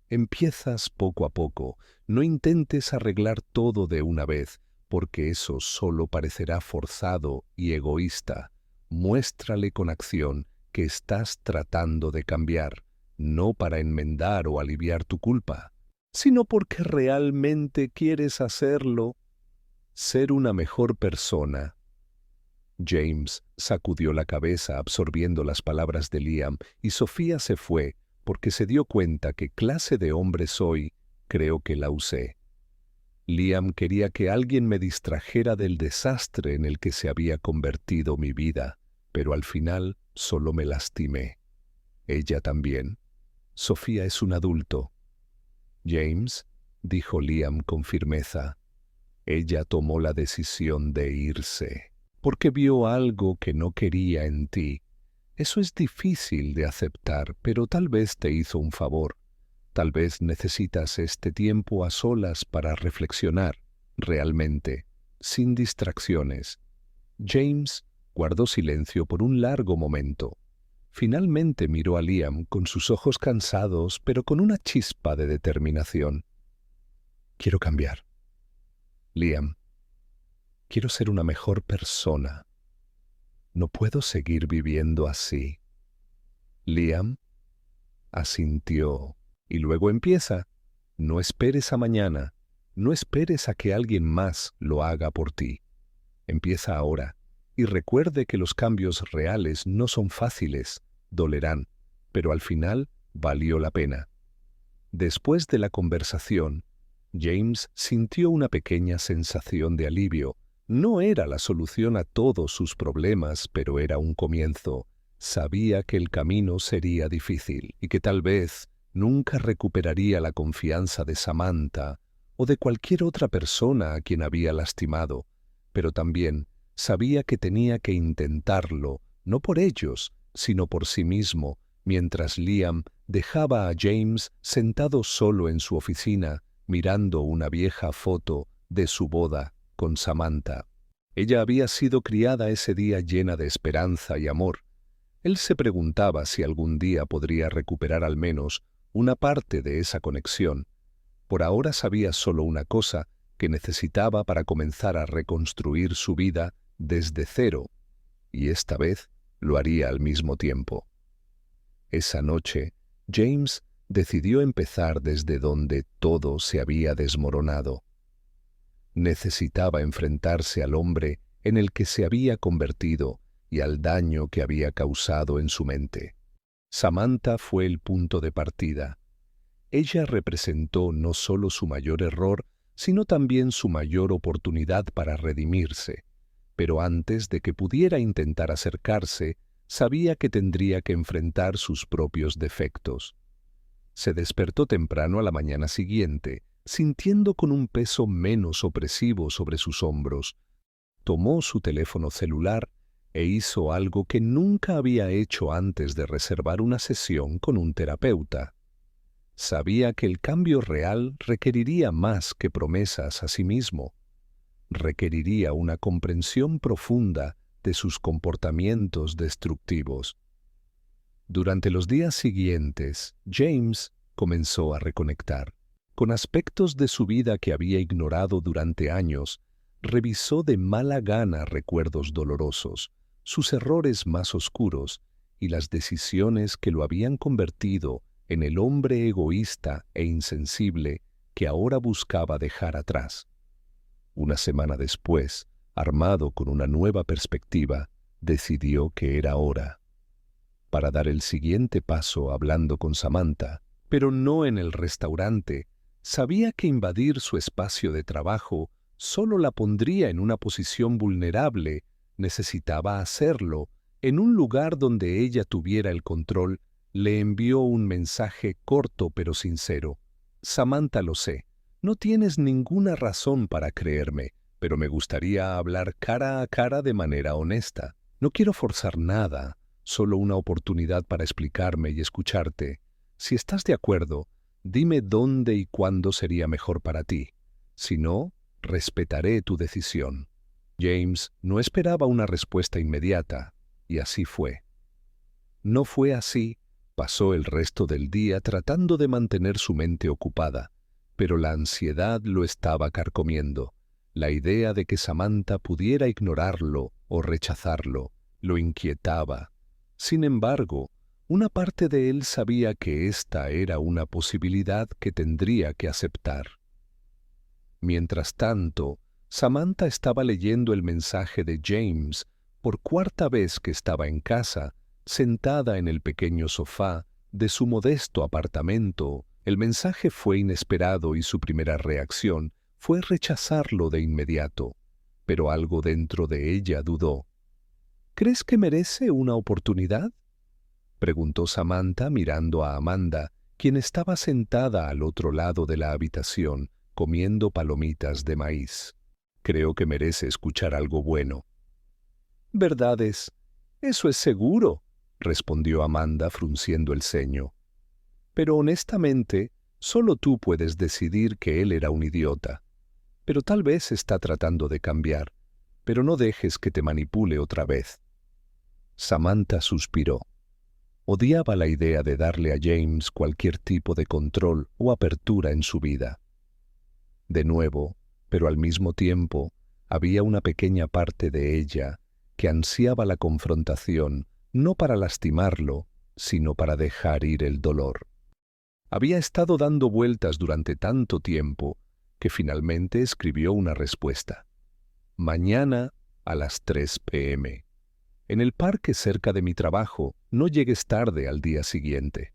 Empiezas poco a poco. No intentes arreglar todo de una vez, porque eso solo parecerá forzado y egoísta. Muéstrale con acción que estás tratando de cambiar, no para enmendar o aliviar tu culpa, sino porque realmente quieres hacerlo. Ser una mejor persona. James sacudió la cabeza absorbiendo las palabras de Liam y Sofía se fue porque se dio cuenta que clase de hombre soy, creo que la usé. Liam quería que alguien me distrajera del desastre en el que se había convertido mi vida, pero al final solo me lastimé. Ella también. Sofía es un adulto. James, dijo Liam con firmeza, ella tomó la decisión de irse, porque vio algo que no quería en ti. Eso es difícil de aceptar, pero tal vez te hizo un favor. Tal vez necesitas este tiempo a solas para reflexionar, realmente, sin distracciones. James guardó silencio por un largo momento. Finalmente miró a Liam con sus ojos cansados, pero con una chispa de determinación. Quiero cambiar. Liam, quiero ser una mejor persona. No puedo seguir viviendo así. Liam asintió y luego empieza. No esperes a mañana. No esperes a que alguien más lo haga por ti. Empieza ahora y recuerde que los cambios reales no son fáciles, dolerán, pero al final valió la pena. Después de la conversación, James sintió una pequeña sensación de alivio. No era la solución a todos sus problemas, pero era un comienzo. Sabía que el camino sería difícil y que tal vez nunca recuperaría la confianza de Samantha o de cualquier otra persona a quien había lastimado, pero también sabía que tenía que intentarlo, no por ellos, sino por sí mismo, mientras Liam dejaba a James sentado solo en su oficina, mirando una vieja foto de su boda con Samantha. Ella había sido criada ese día llena de esperanza y amor. Él se preguntaba si algún día podría recuperar al menos una parte de esa conexión. Por ahora sabía solo una cosa que necesitaba para comenzar a reconstruir su vida desde cero, y esta vez lo haría al mismo tiempo. Esa noche, James decidió empezar desde donde todo se había desmoronado. Necesitaba enfrentarse al hombre en el que se había convertido y al daño que había causado en su mente. Samantha fue el punto de partida. Ella representó no solo su mayor error, sino también su mayor oportunidad para redimirse. Pero antes de que pudiera intentar acercarse, sabía que tendría que enfrentar sus propios defectos. Se despertó temprano a la mañana siguiente, sintiendo con un peso menos opresivo sobre sus hombros. Tomó su teléfono celular e hizo algo que nunca había hecho antes de reservar una sesión con un terapeuta. Sabía que el cambio real requeriría más que promesas a sí mismo. Requeriría una comprensión profunda de sus comportamientos destructivos. Durante los días siguientes, James comenzó a reconectar con aspectos de su vida que había ignorado durante años, revisó de mala gana recuerdos dolorosos, sus errores más oscuros y las decisiones que lo habían convertido en el hombre egoísta e insensible que ahora buscaba dejar atrás. Una semana después, armado con una nueva perspectiva, decidió que era hora para dar el siguiente paso hablando con Samantha, pero no en el restaurante. Sabía que invadir su espacio de trabajo solo la pondría en una posición vulnerable. Necesitaba hacerlo en un lugar donde ella tuviera el control. Le envió un mensaje corto pero sincero. Samantha, lo sé, no tienes ninguna razón para creerme, pero me gustaría hablar cara a cara de manera honesta. No quiero forzar nada, solo una oportunidad para explicarme y escucharte. Si estás de acuerdo, dime dónde y cuándo sería mejor para ti. Si no, respetaré tu decisión. James no esperaba una respuesta inmediata, y así fue. No fue así. Pasó el resto del día tratando de mantener su mente ocupada, pero la ansiedad lo estaba carcomiendo. La idea de que Samantha pudiera ignorarlo o rechazarlo lo inquietaba. Sin embargo, una parte de él sabía que esta era una posibilidad que tendría que aceptar. Mientras tanto, Samantha estaba leyendo el mensaje de James por cuarta vez que estaba en casa, sentada en el pequeño sofá de su modesto apartamento. El mensaje fue inesperado y su primera reacción fue rechazarlo de inmediato, pero algo dentro de ella dudó. ¿Crees que merece una oportunidad?, preguntó Samantha mirando a Amanda, quien estaba sentada al otro lado de la habitación, comiendo palomitas de maíz. Creo que merece escuchar algo bueno. —¿Verdades? Eso es seguro —respondió Amanda frunciendo el ceño—. Pero honestamente, solo tú puedes decidir que él era un idiota. Pero tal vez está tratando de cambiar, pero no dejes que te manipule otra vez. Samantha suspiró. Odiaba la idea de darle a James cualquier tipo de control o apertura en su vida. De nuevo, pero al mismo tiempo, había una pequeña parte de ella que ansiaba la confrontación, no para lastimarlo, sino para dejar ir el dolor. Había estado dando vueltas durante tanto tiempo que finalmente escribió una respuesta. Mañana a las 3 p.m. En el parque cerca de mi trabajo, no llegues tarde al día siguiente.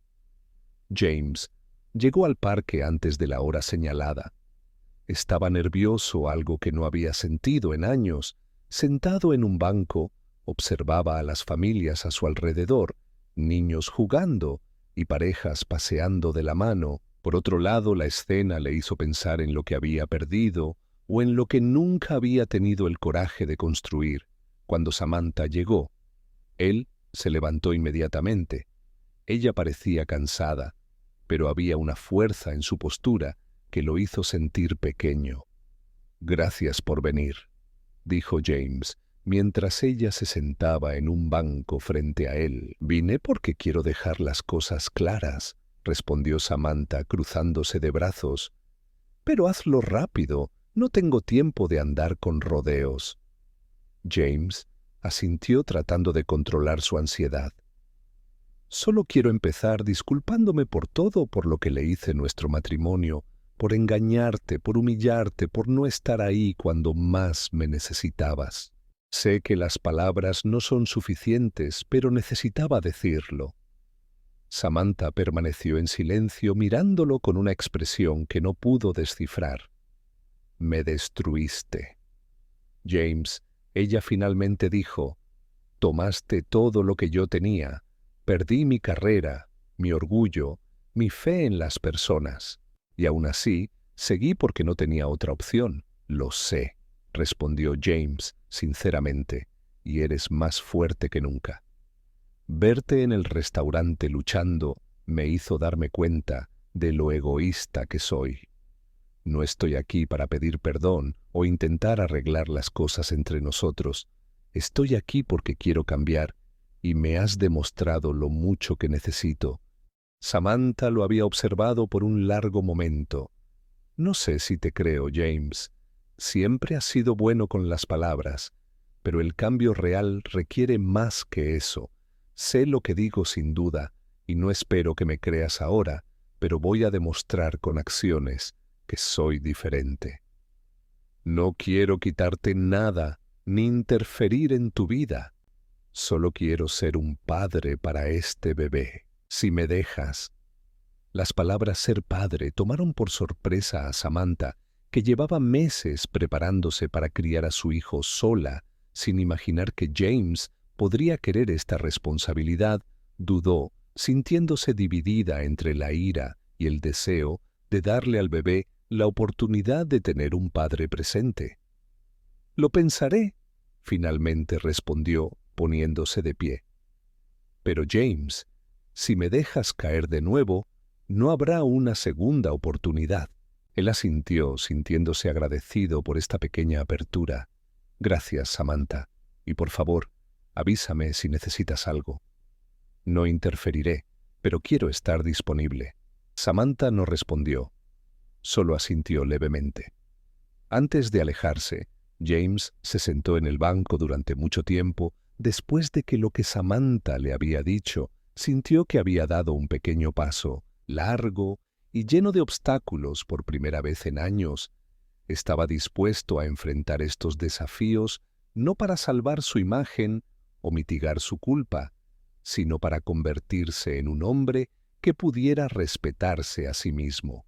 James llegó al parque antes de la hora señalada. Estaba nervioso, algo que no había sentido en años. Sentado en un banco, observaba a las familias a su alrededor, niños jugando y parejas paseando de la mano. Por otro lado, la escena le hizo pensar en lo que había perdido o en lo que nunca había tenido el coraje de construir. Cuando Samantha llegó, él se levantó inmediatamente. Ella parecía cansada, pero había una fuerza en su postura que lo hizo sentir pequeño. «Gracias por venir», dijo James, mientras ella se sentaba en un banco frente a él. «Vine porque quiero dejar las cosas claras», respondió Samantha cruzándose de brazos. «Pero hazlo rápido, no tengo tiempo de andar con rodeos». James asintió tratando de controlar su ansiedad. «Solo quiero empezar disculpándome por todo, por lo que le hice en nuestro matrimonio, por engañarte, por humillarte, por no estar ahí cuando más me necesitabas. Sé que las palabras no son suficientes, pero necesitaba decirlo». Samantha permaneció en silencio mirándolo con una expresión que no pudo descifrar. «Me destruiste». «James», ella finalmente dijo, «tomaste todo lo que yo tenía. Perdí mi carrera, mi orgullo, mi fe en las personas. Y aún así, seguí porque no tenía otra opción». «Lo sé», respondió James sinceramente, «y eres más fuerte que nunca. Verte en el restaurante luchando me hizo darme cuenta de lo egoísta que soy. No estoy aquí para pedir perdón o intentar arreglar las cosas entre nosotros. Estoy aquí porque quiero cambiar y me has demostrado lo mucho que necesito». Samantha lo había observado por un largo momento. «No sé si te creo, James. siempre has sido bueno con las palabras, pero el cambio real requiere más que eso. Sé lo que digo sin duda, y no espero que me creas ahora, pero voy a demostrar con acciones que soy diferente. No quiero quitarte nada, ni interferir en tu vida. Solo quiero ser un padre para este bebé. Si me dejas. Las palabras ser padre tomaron por sorpresa a Samantha, que llevaba meses preparándose para criar a su hijo sola, sin imaginar que James podría querer esta responsabilidad. Dudó, sintiéndose dividida entre la ira y el deseo de darle al bebé la oportunidad de tener un padre presente. «Lo pensaré», finalmente respondió, poniéndose de pie. «Pero James, si me dejas caer de nuevo, no habrá una segunda oportunidad». Él asintió, sintiéndose agradecido por esta pequeña apertura. «Gracias, Samantha, y por favor, avísame si necesitas algo». «No interferiré, pero quiero estar disponible». Samantha no respondió, solo asintió levemente. Antes de alejarse, James se sentó en el banco durante mucho tiempo. Después de que lo que Samantha le había dicho, sintió que había dado un pequeño paso, largo y lleno de obstáculos por primera vez en años. Estaba dispuesto a enfrentar estos desafíos no para salvar su imagen o mitigar su culpa, sino para convertirse en un hombre que pudiera respetarse a sí mismo.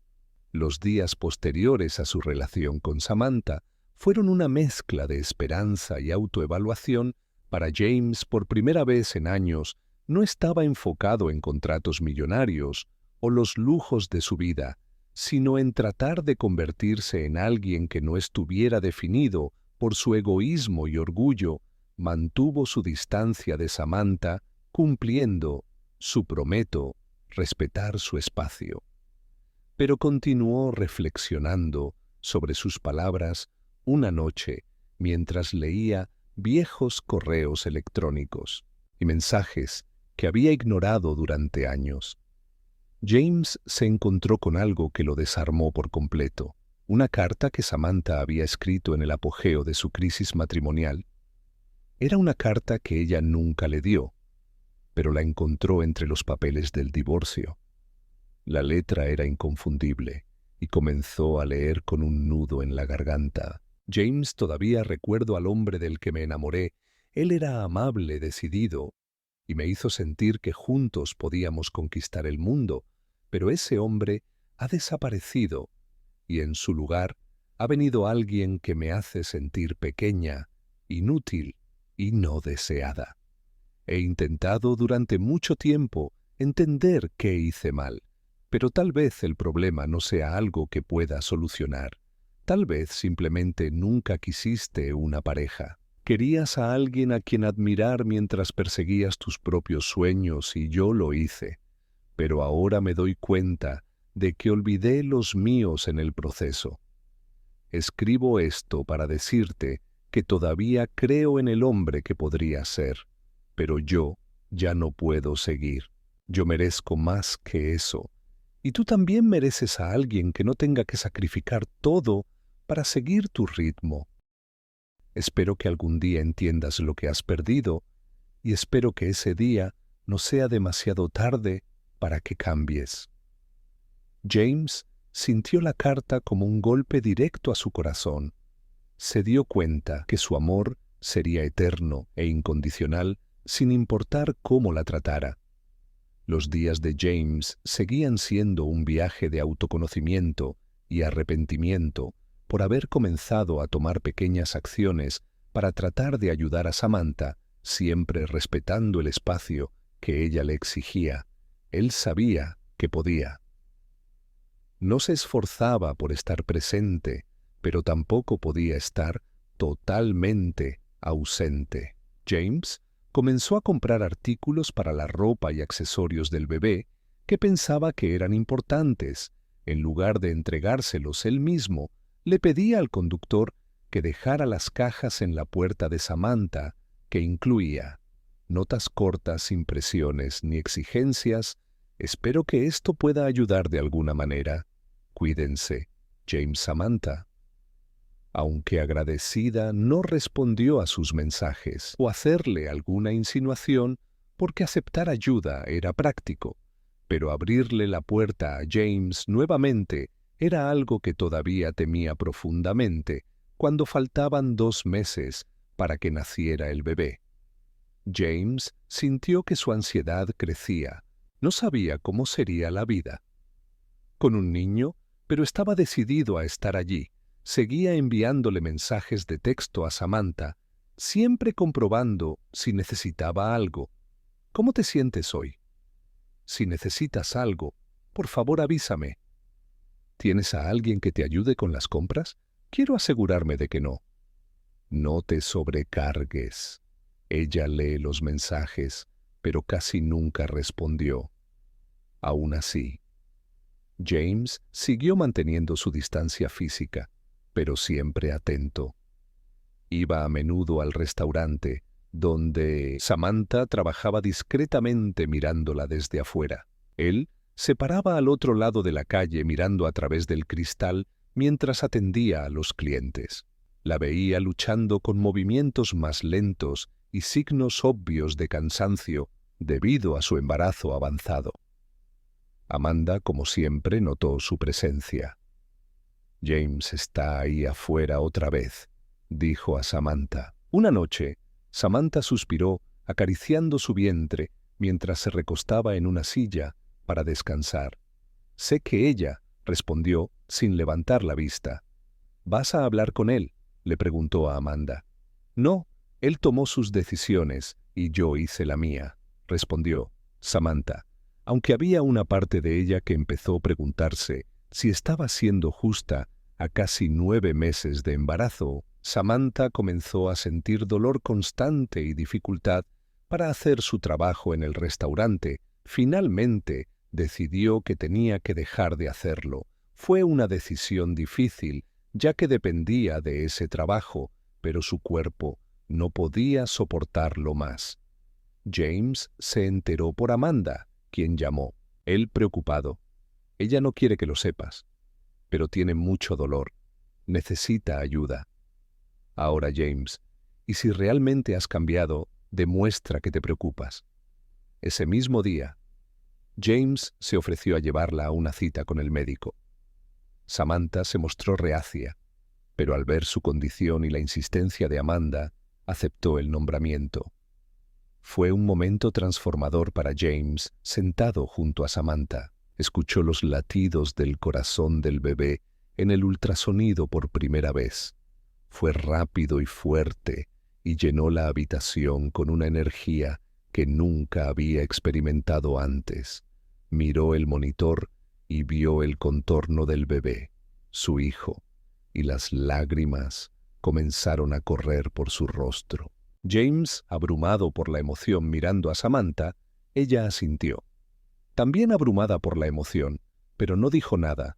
Los días posteriores a su relación con Samantha fueron una mezcla de esperanza y autoevaluación. Para James, por primera vez en años, no estaba enfocado en contratos millonarios o los lujos de su vida, sino en tratar de convertirse en alguien que no estuviera definido por su egoísmo y orgullo. Mantuvo su distancia de Samantha, cumpliendo su prometo, respetar su espacio. Pero continuó reflexionando sobre sus palabras una noche mientras leía viejos correos electrónicos y mensajes que había ignorado durante años. James se encontró con algo que lo desarmó por completo, una carta que Samantha había escrito en el apogeo de su crisis matrimonial. Era una carta que ella nunca le dio, pero la encontró entre los papeles del divorcio. La letra era inconfundible y comenzó a leer con un nudo en la garganta. «James, todavía recuerdo al hombre del que me enamoré. Él era amable, decidido, y me hizo sentir que juntos podíamos conquistar el mundo, pero ese hombre ha desaparecido y en su lugar ha venido alguien que me hace sentir pequeña, inútil y no deseada. He intentado durante mucho tiempo entender qué hice mal, pero tal vez el problema no sea algo que pueda solucionar. Tal vez simplemente nunca quisiste una pareja. Querías a alguien a quien admirar mientras perseguías tus propios sueños y yo lo hice. Pero ahora me doy cuenta de que olvidé los míos en el proceso. Escribo esto para decirte que todavía creo en el hombre que podría ser, pero yo ya no puedo seguir. Yo merezco más que eso. Y tú también mereces a alguien que no tenga que sacrificar todo para seguir tu ritmo. Espero que algún día entiendas lo que has perdido y espero que ese día no sea demasiado tarde para que cambies». James sintió la carta como un golpe directo a su corazón. Se dio cuenta que su amor sería eterno e incondicional sin importar cómo la tratara. Los días de James seguían siendo un viaje de autoconocimiento y arrepentimiento por haber comenzado a tomar pequeñas acciones para tratar de ayudar a Samantha, siempre respetando el espacio que ella le exigía. Él sabía que podía. No se esforzaba por estar presente, pero tampoco podía estar totalmente ausente. James comenzó a comprar artículos para la ropa y accesorios del bebé que pensaba que eran importantes. En lugar de entregárselos él mismo, le pedía al conductor que dejara las cajas en la puerta de Samantha, que incluía notas cortas sin presiones ni exigencias. «Espero que esto pueda ayudar de alguna manera. Cuídense, James, Samantha». Aunque agradecida, no respondió a sus mensajes o hacerle alguna insinuación porque aceptar ayuda era práctico, pero abrirle la puerta a James nuevamente era algo que todavía temía profundamente cuando faltaban 2 meses para que naciera el bebé. James sintió que su ansiedad crecía. No sabía cómo sería la vida con un niño, pero estaba decidido a estar allí. Seguía enviándole mensajes de texto a Samantha, siempre comprobando si necesitaba algo. ¿Cómo te sientes hoy? Si necesitas algo, por favor avísame. ¿Tienes a alguien que te ayude con las compras? Quiero asegurarme de que no. No te sobrecargues. Ella lee los mensajes, pero casi nunca respondió. Aún así, James siguió manteniendo su distancia física, pero siempre atento. Iba a menudo al restaurante, donde Samantha trabajaba discretamente mirándola desde afuera. Él se paraba al otro lado de la calle mirando a través del cristal mientras atendía a los clientes. La veía luchando con movimientos más lentos y signos obvios de cansancio debido a su embarazo avanzado. Amanda, como siempre, notó su presencia. «James está ahí afuera otra vez», dijo a Samantha. Una noche, Samantha suspiró, acariciando su vientre mientras se recostaba en una silla para descansar. «Sé que ella», respondió, sin levantar la vista. «¿Vas a hablar con él?», le preguntó a Amanda. «No, él tomó sus decisiones y yo hice la mía», respondió Samantha, aunque había una parte de ella que empezó a preguntarse si estaba siendo justa a casi 9 meses de embarazo. Samantha comenzó a sentir dolor constante y dificultad para hacer su trabajo en el restaurante. Finalmente, decidió que tenía que dejar de hacerlo. Fue una decisión difícil, ya que dependía de ese trabajo, pero su cuerpo no podía soportarlo más. James se enteró por Amanda, quien llamó. Él preocupado. «Ella no quiere que lo sepas, pero tiene mucho dolor. Necesita ayuda. Ahora, James, y si realmente has cambiado, demuestra que te preocupas». Ese mismo día, James se ofreció a llevarla a una cita con el médico. Samantha se mostró reacia, pero al ver su condición y la insistencia de Amanda, aceptó el nombramiento. Fue un momento transformador para James, sentado junto a Samantha. Escuchó los latidos del corazón del bebé en el ultrasonido por primera vez. Fue rápido y fuerte y llenó la habitación con una energía que nunca había experimentado antes. Miró el monitor y vio el contorno del bebé, su hijo, y las lágrimas comenzaron a correr por su rostro. James, abrumado por la emoción mirando a Samantha, ella asintió. También abrumada por la emoción, pero no dijo nada.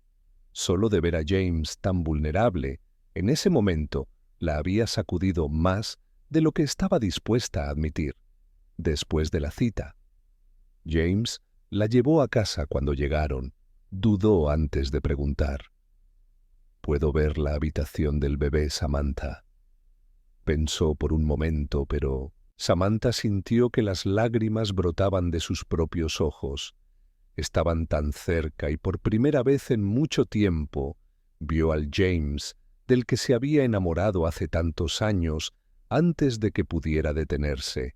Solo de ver a James tan vulnerable, en ese momento la había sacudido más de lo que estaba dispuesta a admitir. Después de la cita, James la llevó a casa cuando llegaron. Dudó antes de preguntar. «¿Puedo ver la habitación del bebé, Samantha?», pensó por un momento, pero Samantha sintió que las lágrimas brotaban de sus propios ojos. Estaban tan cerca y por primera vez en mucho tiempo vio al James del que se había enamorado hace tantos años antes de que pudiera detenerse.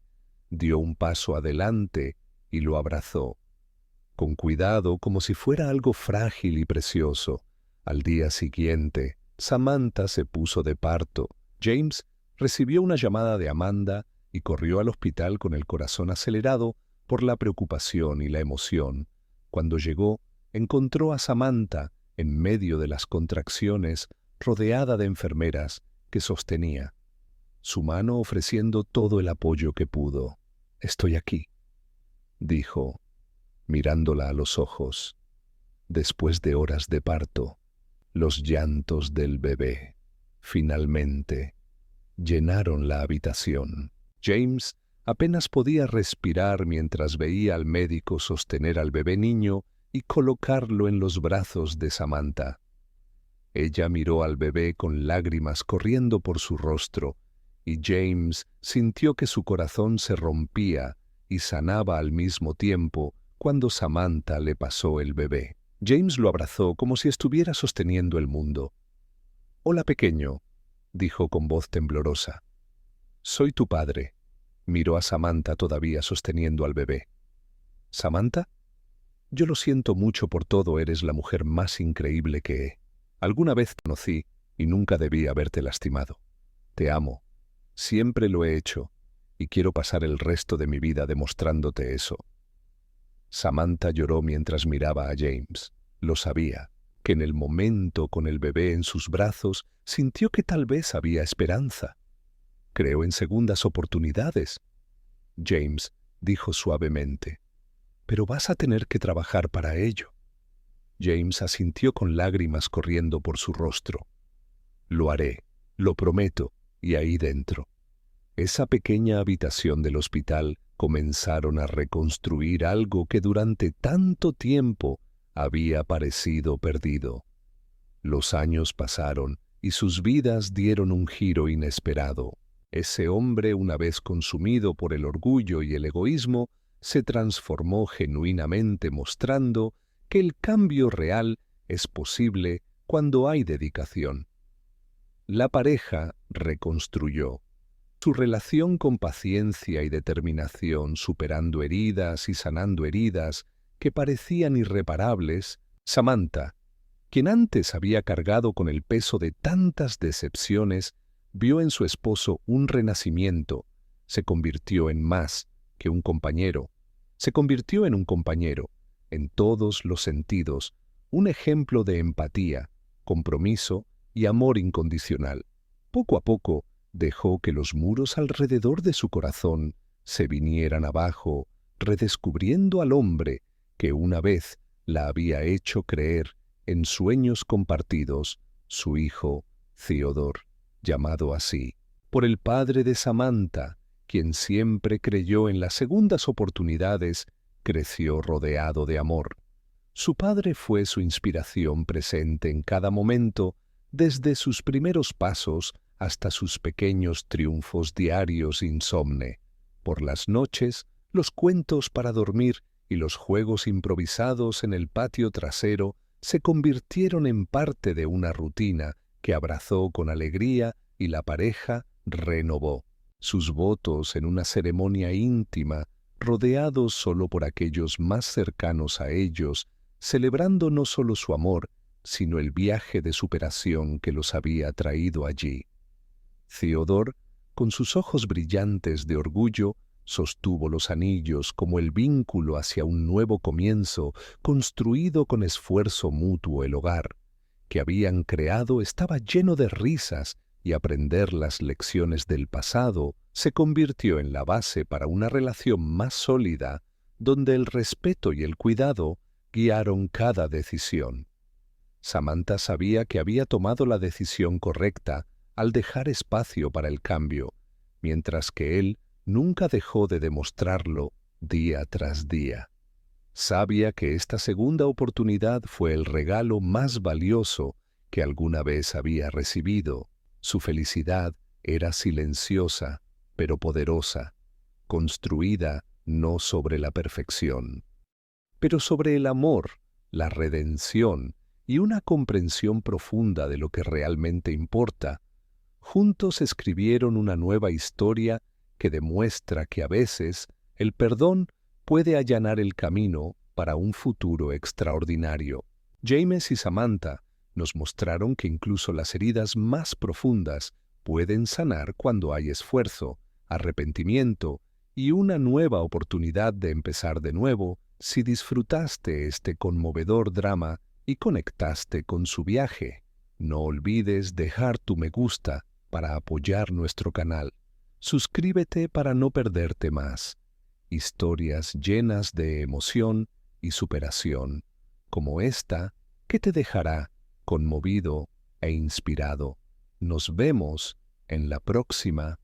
Dio un paso adelante y lo abrazó, con cuidado como si fuera algo frágil y precioso. Al día siguiente, Samantha se puso de parto. James recibió una llamada de Amanda y corrió al hospital con el corazón acelerado por la preocupación y la emoción. Cuando llegó, encontró a Samantha en medio de las contracciones, rodeada de enfermeras que sostenía, su mano ofreciendo todo el apoyo que pudo. «Estoy aquí», dijo, mirándola a los ojos. Después de horas de parto, los llantos del bebé, finalmente, llenaron la habitación. James apenas podía respirar mientras veía al médico sostener al bebé niño y colocarlo en los brazos de Samantha. Ella miró al bebé con lágrimas corriendo por su rostro, y James sintió que su corazón se rompía y sanaba al mismo tiempo cuando Samantha le pasó el bebé. James lo abrazó como si estuviera sosteniendo el mundo. «Hola, pequeño», dijo con voz temblorosa. «Soy tu padre». Miró a Samantha todavía sosteniendo al bebé. «¿Samantha? Yo lo siento mucho por todo, eres la mujer más increíble que alguna vez conocí y nunca debí haberte lastimado. Te amo. Siempre lo he hecho y quiero pasar el resto de mi vida demostrándote eso». Samantha lloró mientras miraba a James. Lo sabía, que en el momento con el bebé en sus brazos sintió que tal vez había esperanza. «Creo en segundas oportunidades», James dijo suavemente. «Pero vas a tener que trabajar para ello». James asintió con lágrimas corriendo por su rostro. «Lo haré, lo prometo», y ahí dentro, esa pequeña habitación del hospital, comenzaron a reconstruir algo que durante tanto tiempo había parecido perdido. Los años pasaron y sus vidas dieron un giro inesperado. Ese hombre, una vez consumido por el orgullo y el egoísmo, se transformó genuinamente mostrando que el cambio real es posible cuando hay dedicación. La pareja reconstruyó su relación con paciencia y determinación, superando heridas y sanando heridas que parecían irreparables. Samantha, quien antes había cargado con el peso de tantas decepciones, vio en su esposo un renacimiento. Se convirtió en más que un compañero. Se convirtió en un compañero, en todos los sentidos, un ejemplo de empatía, compromiso y amor incondicional. Poco a poco, dejó que los muros alrededor de su corazón se vinieran abajo, redescubriendo al hombre que una vez la había hecho creer en sueños compartidos, su hijo Theodore, llamado así por el padre de Samantha, quien siempre creyó en las segundas oportunidades, creció rodeado de amor. Su padre fue su inspiración presente en cada momento, desde sus primeros pasos hasta sus pequeños triunfos diarios insomne. Por las noches, los cuentos para dormir y los juegos improvisados en el patio trasero se convirtieron en parte de una rutina que abrazó con alegría y la pareja renovó sus votos en una ceremonia íntima, rodeados solo por aquellos más cercanos a ellos, celebrando no solo su amor, sino el viaje de superación que los había traído allí. Theodore, con sus ojos brillantes de orgullo, sostuvo los anillos como el vínculo hacia un nuevo comienzo, construido con esfuerzo mutuo. El hogar que habían creado estaba lleno de risas y aprender las lecciones del pasado se convirtió en la base para una relación más sólida, donde el respeto y el cuidado guiaron cada decisión. Samantha sabía que había tomado la decisión correcta al dejar espacio para el cambio, mientras que él nunca dejó de demostrarlo día tras día. Sabía que esta segunda oportunidad fue el regalo más valioso que alguna vez había recibido. Su felicidad era silenciosa, pero poderosa, construida no sobre la perfección, pero sobre el amor, la redención y una comprensión profunda de lo que realmente importa. Juntos escribieron una nueva historia que demuestra que a veces el perdón puede allanar el camino para un futuro extraordinario. James y Samantha nos mostraron que incluso las heridas más profundas pueden sanar cuando hay esfuerzo, arrepentimiento y una nueva oportunidad de empezar de nuevo. Si disfrutaste este conmovedor drama y conectaste con su viaje, no olvides dejar tu me gusta para apoyar nuestro canal. Suscríbete para no perderte más historias llenas de emoción y superación, como esta que te dejará conmovido e inspirado. Nos vemos en la próxima